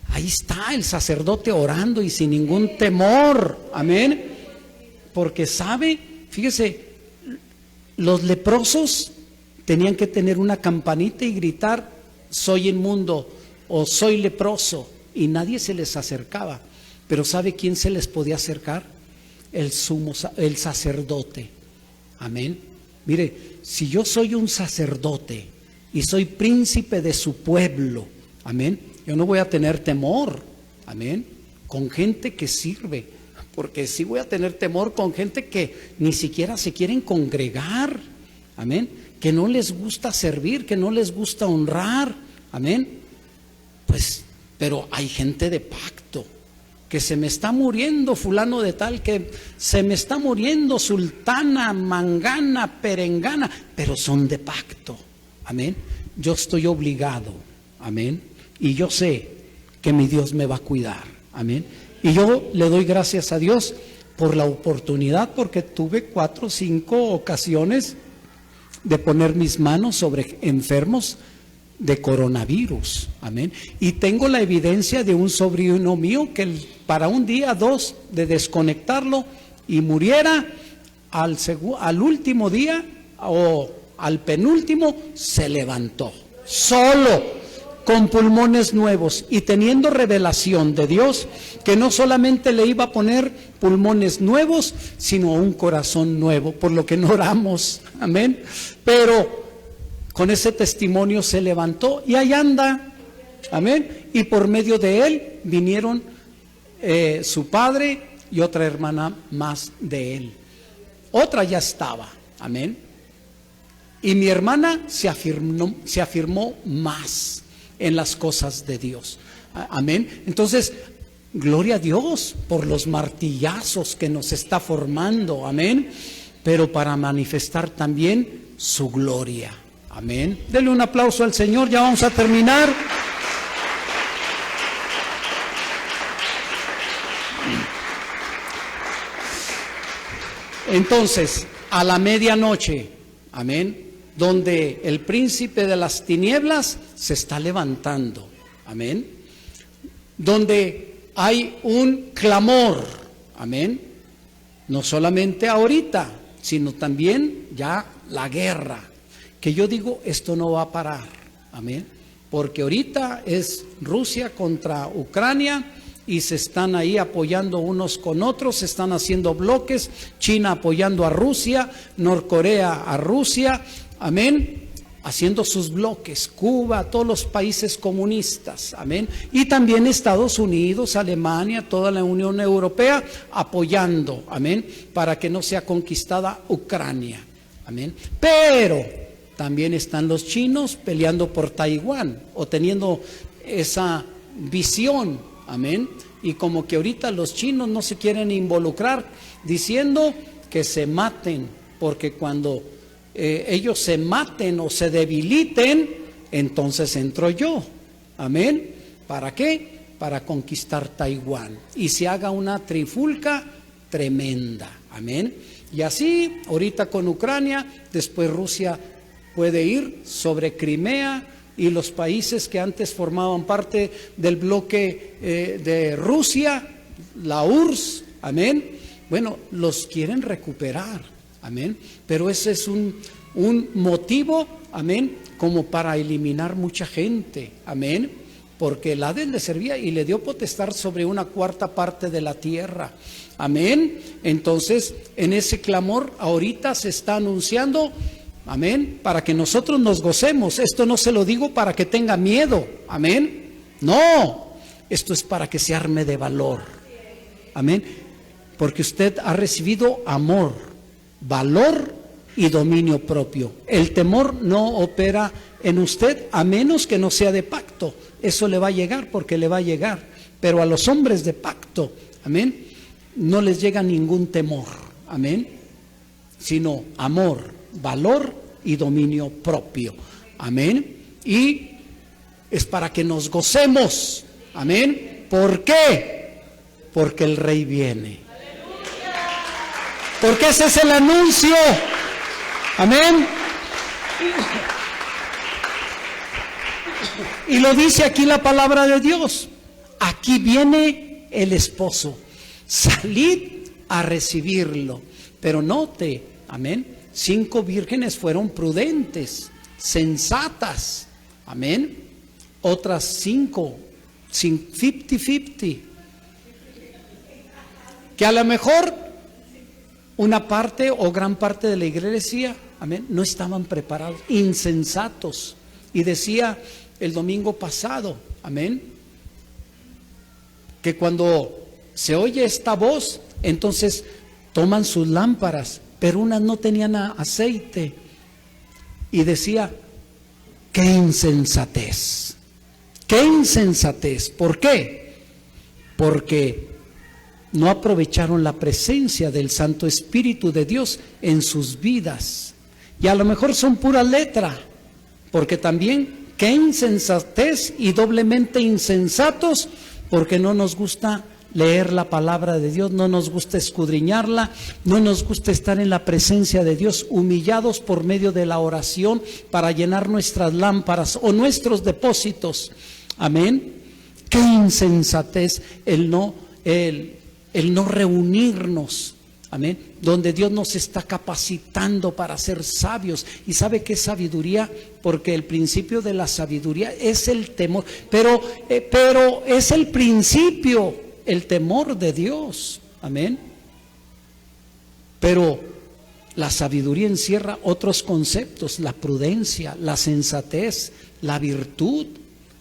Ahí está el sacerdote orando y sin ningún temor, amén, porque sabe, fíjese, los leprosos tenían que tener una campanita y gritar: soy inmundo o soy leproso, y nadie se les acercaba. Pero ¿sabe quién se les podía acercar? El sacerdote, amén. Mire, si yo soy un sacerdote y soy príncipe de su pueblo, amén, yo no voy a tener temor, amén, con gente que sirve, porque sí voy a tener temor con gente que ni siquiera se quieren congregar, amén, que no les gusta servir, que no les gusta honrar, amén. Pues, pero hay gente de pacto, que se me está muriendo fulano de tal, que se me está muriendo sultana, mangana, perengana, pero son de pacto, amén. Yo estoy obligado, amén, y yo sé que mi Dios me va a cuidar, amén. Y yo le doy gracias a Dios por la oportunidad, porque tuve 4 o 5 ocasiones de poner mis manos sobre enfermos de coronavirus, amén. Y tengo la evidencia de un sobrino mío que para un día, 2 de desconectarlo y muriera, al último día o al penúltimo se levantó solo, con pulmones nuevos, y teniendo revelación de Dios que no solamente le iba a poner pulmones nuevos, sino un corazón nuevo, por lo que no oramos, amén. Pero con ese testimonio se levantó y ahí anda, amén. Y por medio de él vinieron su padre y otra hermana más de él. Otra ya estaba, amén. Y mi hermana se afirmó más en las cosas de Dios, amén. Entonces, gloria a Dios por los martillazos que nos está formando, amén, pero para manifestar también su gloria, amén. Denle un aplauso al Señor, ya vamos a terminar. Entonces, a la medianoche, amén, donde el príncipe de las tinieblas se está levantando, amén, donde hay un clamor, amén, no solamente ahorita, sino también ya la guerra, que yo digo, esto no va a parar, amén, porque ahorita es Rusia contra Ucrania y se están ahí apoyando unos con otros, se están haciendo bloques, China apoyando a Rusia, Norcorea a Rusia, amén, haciendo sus bloques, Cuba, todos los países comunistas, amén, y también Estados Unidos, Alemania, toda la Unión Europea apoyando, amén, para que no sea conquistada Ucrania, amén. Pero también están los chinos peleando por Taiwán o teniendo esa visión, amén, y como que ahorita los chinos no se quieren involucrar, diciendo que se maten, porque cuando ellos se maten o se debiliten, entonces entro yo, amén. ¿Para qué? Para conquistar Taiwán y se haga una trifulca tremenda, amén. Y así, ahorita con Ucrania, después Rusia puede ir sobre Crimea y los países que antes formaban parte del bloque de Rusia, la URSS, amén. Bueno, los quieren recuperar, amén, pero ese es un motivo, amén, como para eliminar mucha gente, amén, porque el Hades le servía y le dio potestad sobre una cuarta parte de la tierra, amén. Entonces, en ese clamor ahorita se está anunciando, amén, para que nosotros nos gocemos. Esto no se lo digo para que tenga miedo, amén, no, esto es para que se arme de valor, amén, porque usted ha recibido amor, valor y dominio propio. El temor no opera en usted a menos que no sea de pacto. Eso le va a llegar porque le va a llegar, pero a los hombres de pacto, amén, no les llega ningún temor, amén, sino amor, valor y dominio propio, amén. Y es para que nos gocemos, amén. ¿Por qué? Porque el Rey viene. Porque ese es el anuncio, amén. Y lo dice aquí la palabra de Dios. Aquí viene el esposo. Salid a recibirlo. Pero note, amén, 5 vírgenes fueron prudentes, sensatas, amén. Otras 5, 50-50, que a lo mejor una parte o gran parte de la iglesia, amén, no estaban preparados, insensatos. Y decía el domingo pasado, amén, que cuando se oye esta voz, entonces toman sus lámparas, pero unas no tenían aceite. Y decía, qué insensatez, qué insensatez. ¿Por qué? Porque no aprovecharon la presencia del Santo Espíritu de Dios en sus vidas. Y a lo mejor son pura letra, porque también qué insensatez y doblemente insensatos, porque no nos gusta leer la palabra de Dios, no nos gusta escudriñarla, no nos gusta estar en la presencia de Dios, humillados por medio de la oración para llenar nuestras lámparas o nuestros depósitos, amén. Qué insensatez el no reunirnos, amén, donde Dios nos está capacitando para ser sabios. ¿Y sabe qué es sabiduría? Porque el principio de la sabiduría es el temor, pero es el principio, el temor de Dios, amén. Pero la sabiduría encierra otros conceptos: la prudencia, la sensatez, la virtud,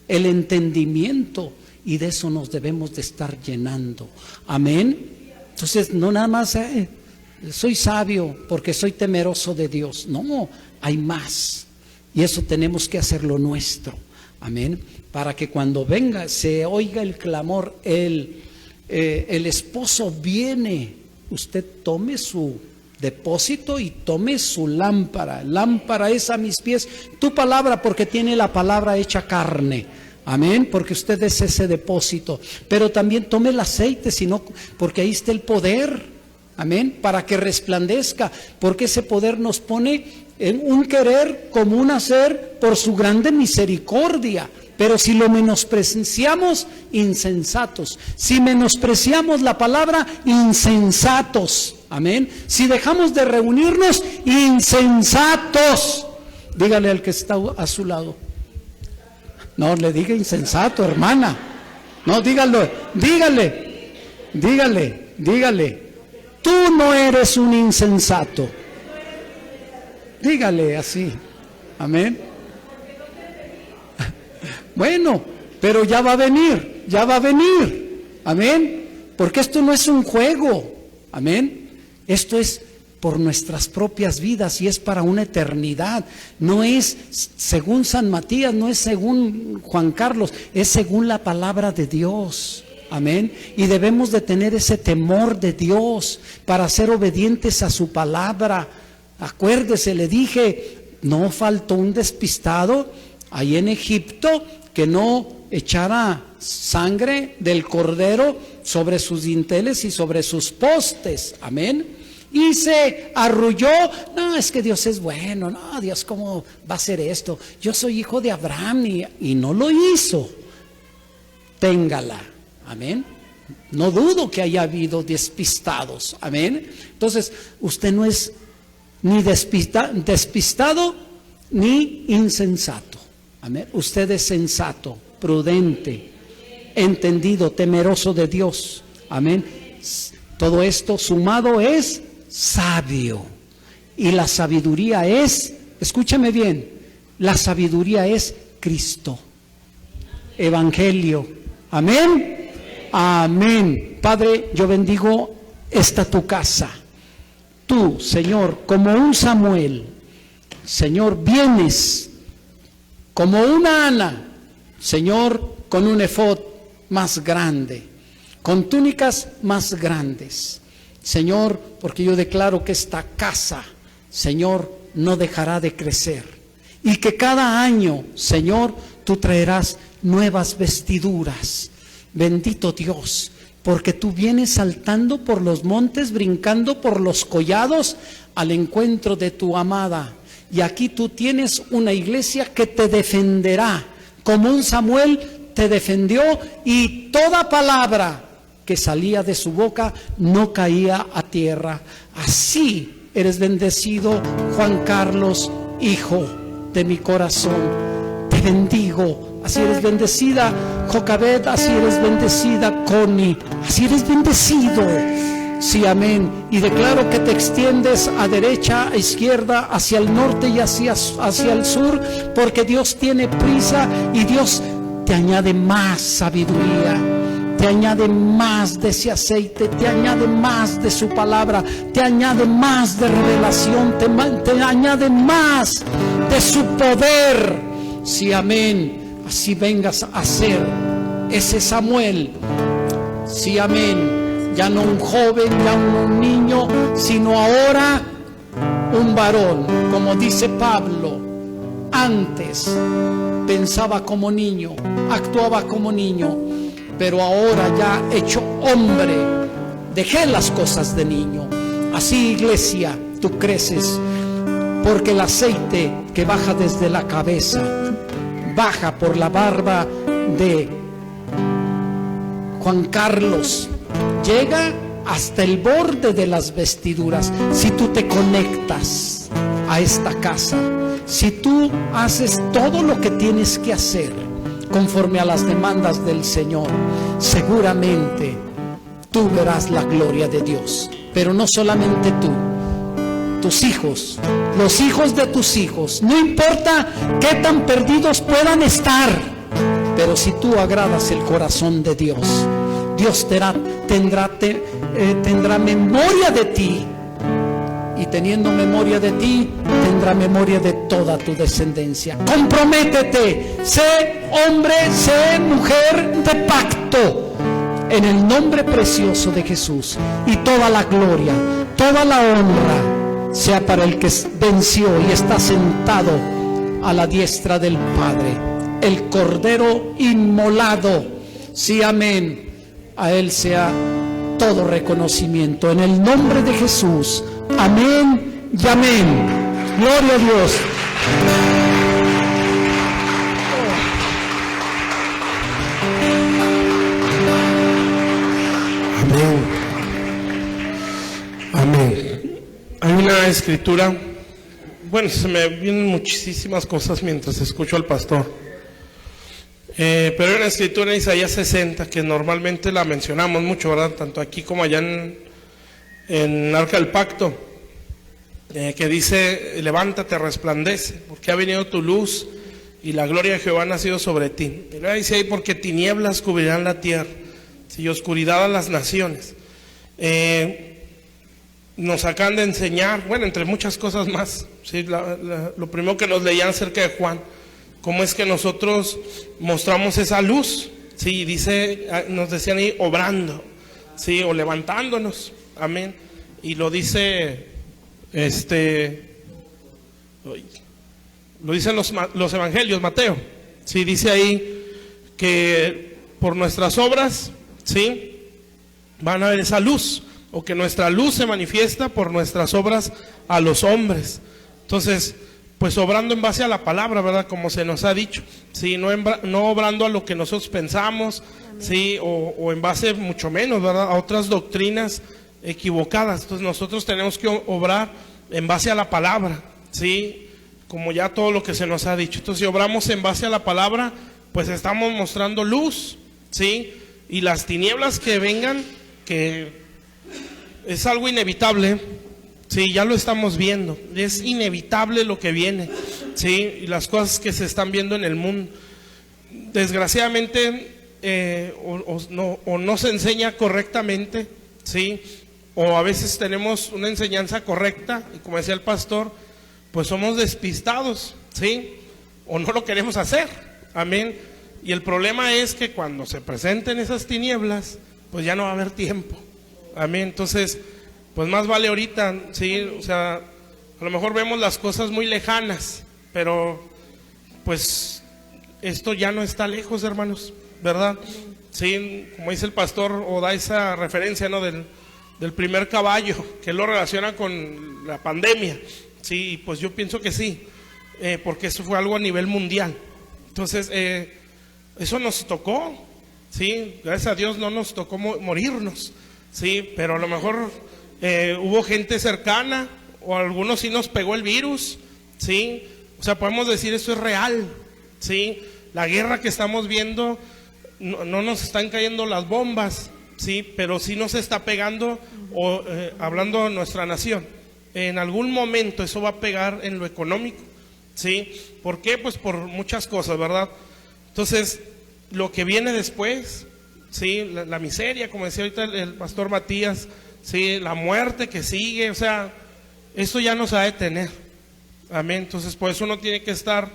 el entendimiento, y de eso nos debemos de estar llenando, amén. Entonces no nada más soy sabio porque soy temeroso de Dios, no, hay más, y eso tenemos que hacerlo nuestro, amén, para que cuando venga se oiga el clamor, el esposo viene, usted tome su depósito y tome su lámpara. Lámpara es a mis pies tu palabra, porque tiene la palabra hecha carne, amén, porque usted es ese depósito. Pero también tome el aceite, sino porque ahí está el poder, amén, para que resplandezca, porque ese poder nos pone en un querer como un hacer por su grande misericordia. Pero si lo menospreciamos, insensatos. Si menospreciamos la palabra, insensatos, amén. Si dejamos de reunirnos, insensatos. Dígale al que está a su lado. No le diga insensato, hermana. No, dígale. Tú no eres un insensato. Dígale así, amén. Bueno, pero ya va a venir, amén, porque esto no es un juego, amén, esto es por nuestras propias vidas y es para una eternidad. No es según San Matías, no es según Juan Carlos, es según la palabra de Dios, amén. Y debemos de tener ese temor de Dios para ser obedientes a su palabra. Acuérdese, le dije, no faltó un despistado ahí en Egipto que no echara sangre del cordero sobre sus dinteles y sobre sus postes, amén. Y se arrulló. No, es que Dios es bueno, no, Dios, ¿cómo va a hacer esto? Yo soy hijo de Abraham, y no lo hizo. Téngala, amén. No dudo que haya habido despistados, amén. Entonces, usted no es ni despistado, ni insensato. Amén. Usted es sensato, prudente, entendido, temeroso de Dios. Amén. Todo esto sumado es sabio. Y la sabiduría es, escúchame bien, la sabiduría es Cristo. Evangelio. Amén. Amén. Padre, yo bendigo esta tu casa. Tú, Señor, como un Samuel, Señor, vienes como una Ana, Señor, con un efod más grande, con túnicas más grandes. Señor, porque yo declaro que esta casa, Señor, no dejará de crecer. Y que cada año, Señor, tú traerás nuevas vestiduras. Bendito Dios, porque tú vienes saltando por los montes, brincando por los collados al encuentro de tu amada. Y aquí tú tienes una iglesia que te defenderá, como un Samuel te defendió, y toda palabra que salía de su boca no caía a tierra. Así eres bendecido, Juan Carlos, hijo de mi corazón. Te bendigo. Así eres bendecida, Jocabed, así eres bendecida, Connie, así eres bendecido. Sí, amén. Y declaro que te extiendes a derecha, a izquierda, hacia el norte y hacia el sur, porque Dios tiene prisa y Dios te añade más sabiduría, te añade más de ese aceite, te añade más de su palabra, te añade más de revelación, te añade más de su poder. Sí, amén. Así vengas a ser ese Samuel. Sí, amén. Ya no un joven, ya no un niño, sino ahora un varón. Como dice Pablo, antes pensaba como niño, actuaba como niño, pero ahora ya hecho hombre, dejé las cosas de niño. Así, iglesia, tú creces, porque el aceite que baja desde la cabeza baja por la barba de Juan Carlos, llega hasta el borde de las vestiduras. Si tú te conectas a esta casa, si tú haces todo lo que tienes que hacer conforme a las demandas del Señor, seguramente tú verás la gloria de Dios. Pero no solamente tú, tus hijos, los hijos de tus hijos, no importa qué tan perdidos puedan estar, pero si tú agradas el corazón de Dios, Dios tendrá memoria de ti, y teniendo memoria de ti, tendrá memoria de toda tu descendencia. Comprométete, sé hombre, sé mujer de pacto, en el nombre precioso de Jesús, y toda la gloria, toda la honra sea para el que venció y está sentado a la diestra del Padre, el Cordero inmolado. Sí, amén. A Él sea todo reconocimiento en el nombre de Jesús. Amén y amén. Gloria a Dios. Amén. Amén. Hay una escritura, bueno, se me vienen muchísimas cosas mientras escucho al pastor, pero hay una escritura en Isaías 60 que normalmente la mencionamos mucho, ¿verdad? Tanto aquí como allá en Arca del Pacto, que dice: levántate, resplandece, porque ha venido tu luz y la gloria de Jehová ha nacido sobre ti. Y luego dice ahí: porque tinieblas cubrirán la tierra, y oscuridad a las naciones. Nos acaban de enseñar, bueno, entre muchas cosas más, ¿sí? Lo primero que nos leían acerca de Juan, cómo es que nosotros mostramos esa luz, ¿sí? Dice, nos decían ahí, obrando, ¿sí? O levantándonos, amén. Y lo dice, lo dicen los evangelios, Mateo, ¿sí? Dice ahí que por nuestras obras, ¿sí? Van a ver esa luz, o que nuestra luz se manifiesta por nuestras obras a los hombres. Entonces, pues obrando en base a la palabra, ¿verdad? Como se nos ha dicho, ¿sí? No obrando a lo que nosotros pensamos, ¿sí? O en base mucho menos, ¿verdad? A otras doctrinas equivocadas. Entonces nosotros tenemos que obrar en base a la palabra, ¿sí? Como ya todo lo que se nos ha dicho. Entonces, si obramos en base a la palabra, pues estamos mostrando luz, ¿sí? Y las tinieblas que vengan, que es algo inevitable, sí, ya lo estamos viendo, es inevitable lo que viene, sí, y las cosas que se están viendo en el mundo. Desgraciadamente, o no se enseña correctamente, sí, o a veces tenemos una enseñanza correcta, y como decía el pastor, pues somos despistados, sí, o no lo queremos hacer, amén. Y el problema es que cuando se presenten esas tinieblas, pues ya no va a haber tiempo, amén. Entonces, pues más vale ahorita, sí, o sea, a lo mejor vemos las cosas muy lejanas, pero pues esto ya no está lejos, hermanos, ¿verdad? Sí, como dice el pastor, o da esa referencia, ¿no? Del primer caballo, que lo relaciona con la pandemia, sí, pues yo pienso que sí, porque eso fue algo a nivel mundial. Entonces, eso nos tocó, sí, gracias a Dios no nos tocó morirnos, sí, pero a lo mejor hubo gente cercana, o a algunos sí nos pegó el virus, sí, o sea, podemos decir eso es real, sí, la guerra que estamos viendo, no nos están cayendo las bombas, sí, pero sí nos está pegando, hablando de nuestra nación, en algún momento eso va a pegar en lo económico, sí, ¿por qué? Pues por muchas cosas, ¿verdad? Entonces, lo que viene después, sí, la miseria, como decía ahorita el pastor Matías, sí, la muerte que sigue, o sea, esto ya no se va a detener, amén. Entonces, por eso uno tiene que estar,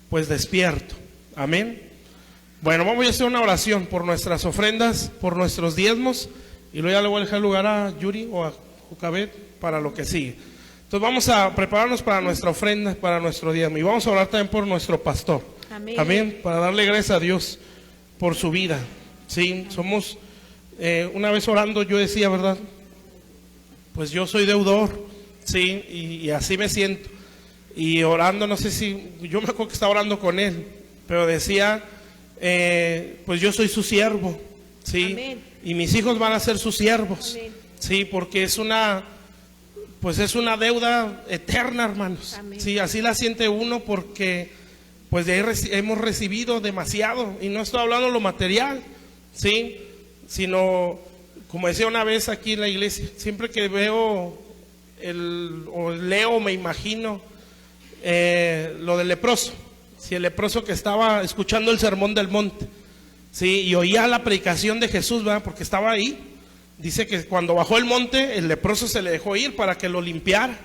pues, despierto, amén. Bueno, vamos a hacer una oración por nuestras ofrendas, por nuestros diezmos, y luego ya le voy a dejar lugar a Yuri o a Jucabet para lo que sigue. Entonces, vamos a prepararnos para nuestra ofrenda, para nuestro diezmo, y vamos a orar también por nuestro pastor, amén, amén, para darle gracias a Dios por su vida, sí, somos, una vez orando yo decía, ¿verdad? Pues yo soy deudor, sí, y así me siento, y orando, no sé si, yo me acuerdo que estaba orando con él, pero decía, pues yo soy su siervo, sí, amén, y mis hijos van a ser sus siervos, amén, sí, porque es una, pues es una deuda eterna, hermanos, amén, sí, así la siente uno porque, pues de ahí hemos recibido demasiado, y no estoy hablando de lo material, sí, sino, como decía una vez aquí en la iglesia, siempre que veo o leo, me imagino lo del leproso, si el leproso que estaba escuchando el sermón del monte, sí, y oía la predicación de Jesús, ¿verdad? Porque estaba ahí, dice que cuando bajó el monte, el leproso se le dejó ir para que lo limpiara.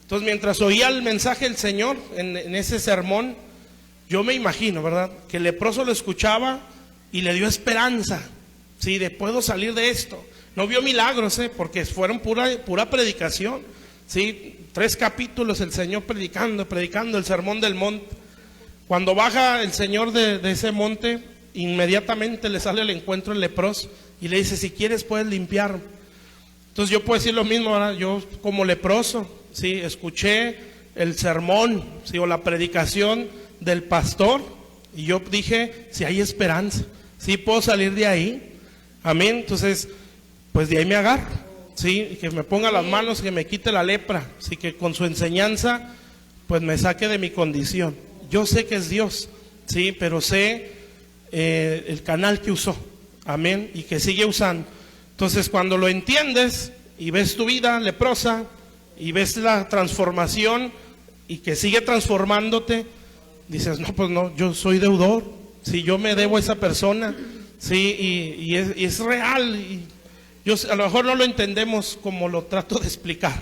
Entonces, mientras oía el mensaje del Señor en ese sermón, yo me imagino, ¿verdad? Que el leproso lo escuchaba y le dio esperanza, sí, de puedo salir de esto. No vio milagros, porque fueron pura predicación, sí, 3 capítulos el Señor predicando el sermón del monte. Cuando baja el Señor de ese monte, inmediatamente le sale al encuentro el leproso y le dice, si quieres puedes limpiarme. Entonces yo puedo decir lo mismo, ¿verdad? Yo como leproso, sí, escuché el sermón, sí, o la predicación del pastor, y yo dije, si hay esperanza, si puedo salir de ahí, amén. Entonces, pues de ahí me agarro, sí, que me ponga las manos, que me quite la lepra, sí, que con su enseñanza, pues me saque de mi condición. Yo sé que es Dios, sí, pero sé el canal que usó, amén, y que sigue usando. Entonces, cuando lo entiendes y ves tu vida leprosa y ves la transformación y que sigue transformándote, dices, no, pues no, yo soy deudor, si yo me debo a esa persona, sí, y es real, y yo a lo mejor no lo entendemos como lo trato de explicar,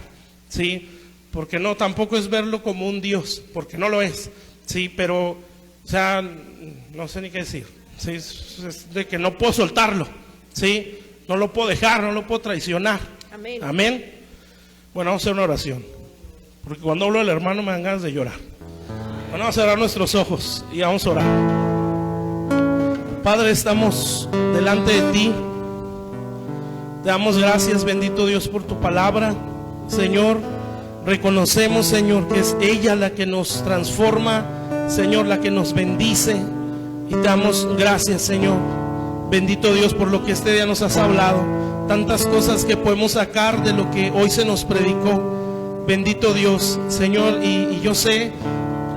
sí, porque no, tampoco es verlo como un Dios, porque no lo es, sí, pero, o sea, no sé ni qué decir, sí, es de que no puedo soltarlo, sí, no lo puedo dejar, no lo puedo traicionar, amén, amén. Bueno, vamos a hacer una oración, porque cuando hablo del hermano me dan ganas de llorar. Bueno, vamos a cerrar nuestros ojos y vamos a orar. Padre, estamos delante de ti. Te damos gracias, bendito Dios, por tu palabra. Señor, reconocemos, Señor, que es ella la que nos transforma, Señor, la que nos bendice. Y te damos gracias, Señor, bendito Dios, por lo que este día nos has hablado. Tantas cosas que podemos sacar de lo que hoy se nos predicó. bendito Dios, Señor, y yo sé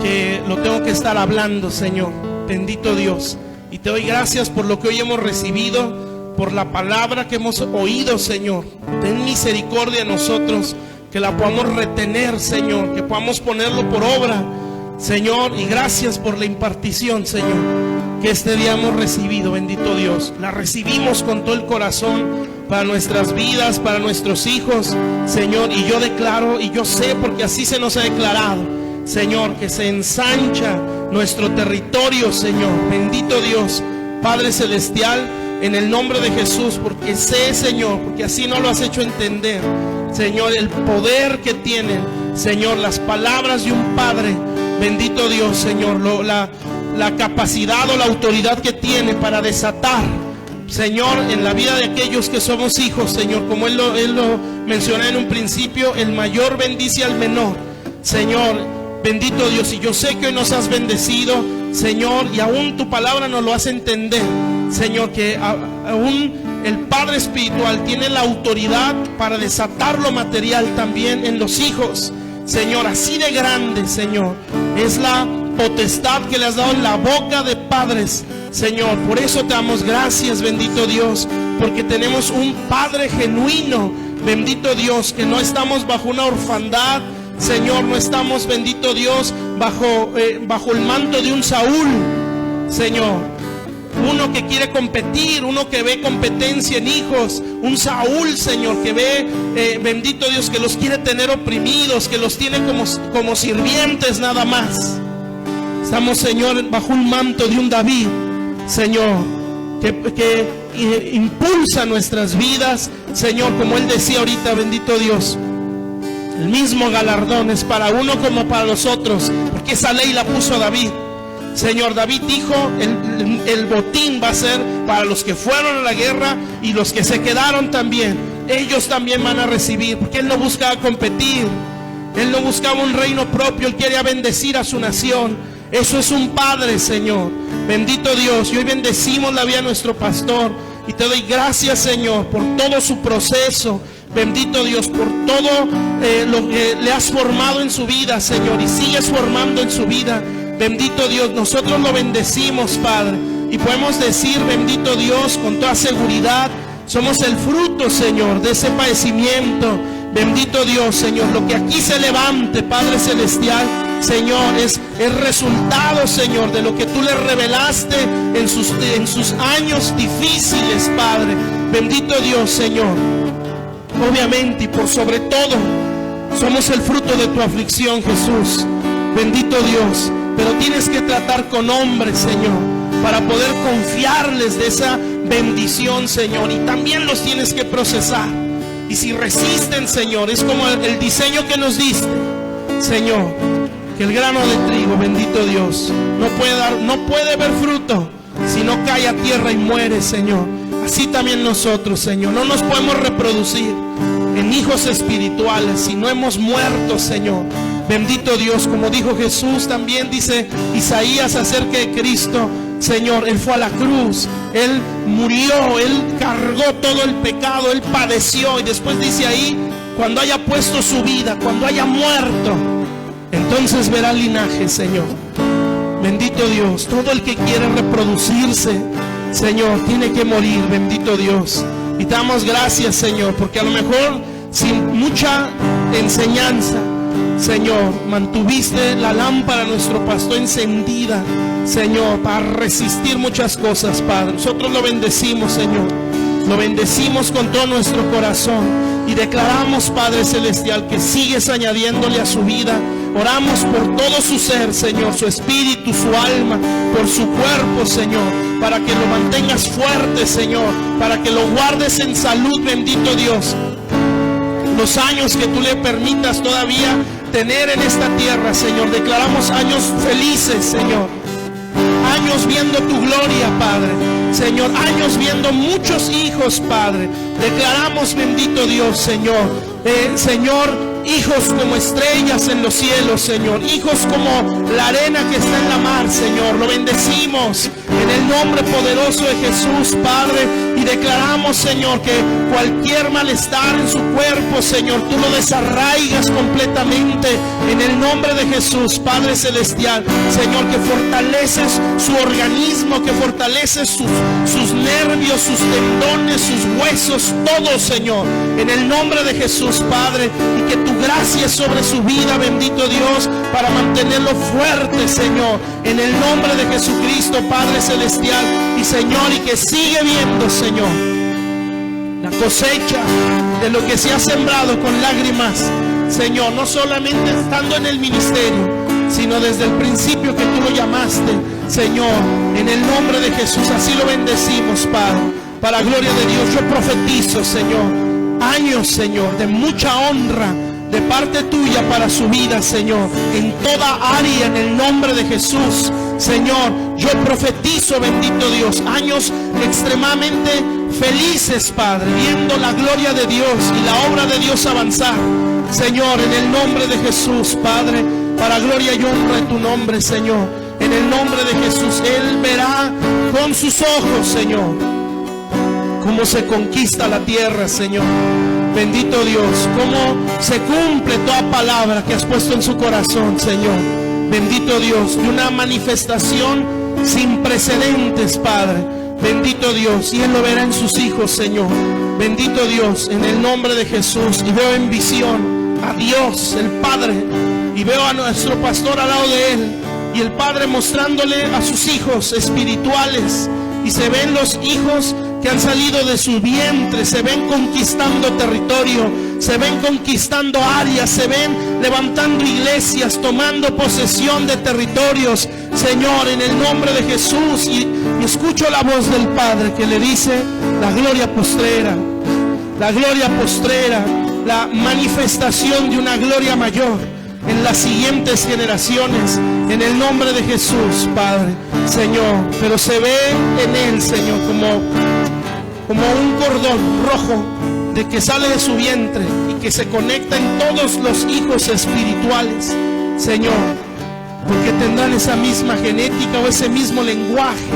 que lo tengo que estar hablando, Señor, bendito Dios. Y te doy gracias por lo que hoy hemos recibido, por la palabra que hemos oído, Señor. Ten misericordia de nosotros, que la podamos retener, Señor, que podamos ponerlo por obra, Señor. Y gracias por la impartición, Señor, que este día hemos recibido, bendito Dios. La recibimos con todo el corazón para nuestras vidas, para nuestros hijos, Señor. Y yo declaro, y yo sé porque así se nos ha declarado, Señor, que se ensancha nuestro territorio, Señor. Bendito Dios, Padre Celestial, en el nombre de Jesús, porque sé, Señor, porque así nos lo has hecho entender, Señor, el poder que tienen, Señor, las palabras de un Padre. Bendito Dios, Señor, la capacidad o la autoridad que tiene para desatar, Señor, en la vida de aquellos que somos hijos, Señor, como Él lo mencionó en un principio, el mayor bendice al menor, Señor, bendito Dios. Y yo sé que hoy nos has bendecido, Señor, y aún tu palabra nos lo hace entender, Señor, que aún el Padre Espiritual tiene la autoridad para desatar lo material también en los hijos, Señor. Así de grande, Señor, es la potestad que le has dado en la boca de padres, Señor. Por eso te damos gracias, bendito Dios, porque tenemos un Padre genuino, bendito Dios, que no estamos bajo una orfandad, Señor, no estamos, bendito Dios, bajo el manto de un Saúl, Señor. Uno que quiere competir, uno que ve competencia en hijos, un Saúl, Señor, que ve, bendito Dios, que los quiere tener oprimidos, que los tiene como sirvientes nada más. Estamos, Señor, bajo un manto de un David, Señor, que impulsa nuestras vidas, Señor, como Él decía ahorita, bendito Dios. El mismo galardón es para uno como para los otros, porque esa ley la puso David. Señor, David dijo, el botín va a ser para los que fueron a la guerra y los que se quedaron también. Ellos también van a recibir, porque Él no buscaba competir, Él no buscaba un reino propio, Él quería bendecir a su nación. Eso es un Padre, Señor. Bendito Dios. Y hoy bendecimos la vida de nuestro pastor, y te doy gracias, Señor, por todo su proceso. Bendito Dios, por todo lo que le has formado en su vida, Señor, y sigues formando en su vida. Bendito Dios, nosotros lo bendecimos, Padre, y podemos decir, bendito Dios, con toda seguridad, somos el fruto, Señor, de ese padecimiento. Bendito Dios, Señor, lo que aquí se levante, Padre Celestial, Señor, es resultado, Señor, de lo que tú le revelaste en sus años difíciles, Padre. Bendito Dios, Señor. Obviamente y por sobre todo, somos el fruto de tu aflicción, Jesús. Bendito Dios. Pero tienes que tratar con hombres, Señor, para poder confiarles de esa bendición, Señor. Y también los tienes que procesar. Y si resisten, Señor, es como el diseño que nos diste, Señor, que el grano de trigo, bendito Dios, no puede ver fruto si no cae a tierra y muere, Señor. Así también nosotros, Señor, no nos podemos reproducir en hijos espirituales si no hemos muerto, Señor. Bendito Dios, como dijo Jesús, también dice Isaías acerca de Cristo, Señor, Él fue a la cruz, Él murió, Él cargó todo el pecado, Él padeció, y después dice ahí, cuando haya puesto su vida, cuando haya muerto, entonces verá el linaje, Señor. Bendito Dios, todo el que quiere reproducirse, Señor, tiene que morir, bendito Dios. Y te damos gracias, Señor, porque a lo mejor sin mucha enseñanza, Señor, mantuviste la lámpara de nuestro pastor encendida, Señor, para resistir muchas cosas, Padre. Nosotros lo bendecimos, Señor. Lo bendecimos con todo nuestro corazón y declaramos, Padre Celestial, que sigues añadiéndole a su vida. Oramos por todo su ser, Señor, su espíritu, su alma, por su cuerpo, Señor, para que lo mantengas fuerte, Señor, para que lo guardes en salud, bendito Dios. Los años que tú le permitas todavía tener en esta tierra, Señor, declaramos años felices, Señor. Años viendo tu gloria, Padre. Señor, años viendo muchos hijos, Padre. Declaramos, bendito Dios, Señor. Señor, hijos como estrellas en los cielos, Señor. Hijos como la arena que está en la mar, Señor. Lo bendecimos en el nombre poderoso de Jesús, Padre. y declaramos, Señor, que cualquier malestar en su cuerpo, Señor, tú lo desarraigas completamente en el nombre de Jesús, Padre Celestial. Señor, que fortaleces su organismo, que fortaleces sus nervios, sus tendones, sus huesos, todo, Señor, en el nombre de Jesús, Padre, y que tu gracia sobre su vida, bendito Dios, para mantenerlo fuerte, Señor, en el nombre de Jesucristo, Padre Celestial, y Señor, y que sigue viendo, Señor, la cosecha de lo que se ha sembrado con lágrimas, Señor, no solamente estando en el ministerio, sino desde el principio que tú lo llamaste, Señor, en el nombre de Jesús. Así lo bendecimos, Padre, para gloria de Dios. Yo profetizo, Señor, años, Señor, de mucha honra de parte tuya para su vida, Señor, en toda área, en el nombre de Jesús. Señor, yo profetizo, bendito Dios, años extremadamente felices, Padre, viendo la gloria de Dios y la obra de Dios avanzar, Señor, en el nombre de Jesús, Padre, para gloria y honra de tu nombre, Señor, en el nombre de Jesús. Él verá con sus ojos, Señor, cómo se conquista la tierra, Señor. Bendito Dios, cómo se cumple toda palabra que has puesto en su corazón, Señor. Bendito Dios, de una manifestación sin precedentes, Padre. Bendito Dios, y Él lo verá en sus hijos, Señor. Bendito Dios, en el nombre de Jesús. Y veo en visión a Dios, el Padre, y veo a nuestro pastor al lado de Él, y el Padre mostrándole a sus hijos espirituales, y se ven los hijos que han salido de su vientre, se ven conquistando territorio, se ven conquistando áreas, se ven levantando iglesias, tomando posesión de territorios, Señor, en el nombre de Jesús. Y escucho la voz del Padre que le dice: la gloria postrera, la manifestación de una gloria mayor en las siguientes generaciones, en el nombre de Jesús, Padre, Señor. Pero se ve en Él, Señor, como un cordón rojo de que sale de su vientre y que se conecta en todos los hijos espirituales, Señor, porque tendrán esa misma genética o ese mismo lenguaje,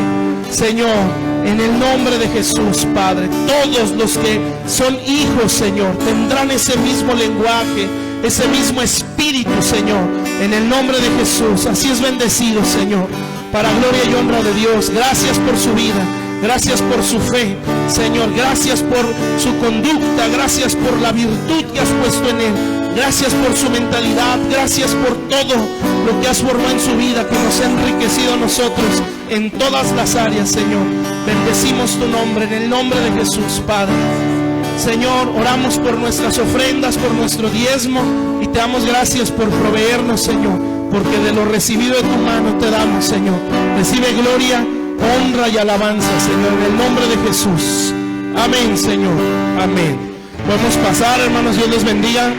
Señor, en el nombre de Jesús, Padre. Todos los que son hijos, Señor, tendrán ese mismo lenguaje, ese mismo espíritu, Señor, en el nombre de Jesús. Así es bendecido, Señor, para gloria y honra de Dios. Gracias por su vida, gracias por su fe, Señor, gracias por su conducta, gracias por la virtud que has puesto en Él, gracias por su mentalidad, gracias por todo lo que has formado en su vida, que nos ha enriquecido a nosotros en todas las áreas, Señor. Bendecimos tu nombre, en el nombre de Jesús, Padre. Señor, oramos por nuestras ofrendas, por nuestro diezmo, y te damos gracias por proveernos, Señor, porque de lo recibido de tu mano te damos, Señor. Recibe gloria, honra y alabanza, Señor, en el nombre de Jesús. Amén, Señor. Amén. Podemos pasar, hermanos. Dios les bendiga.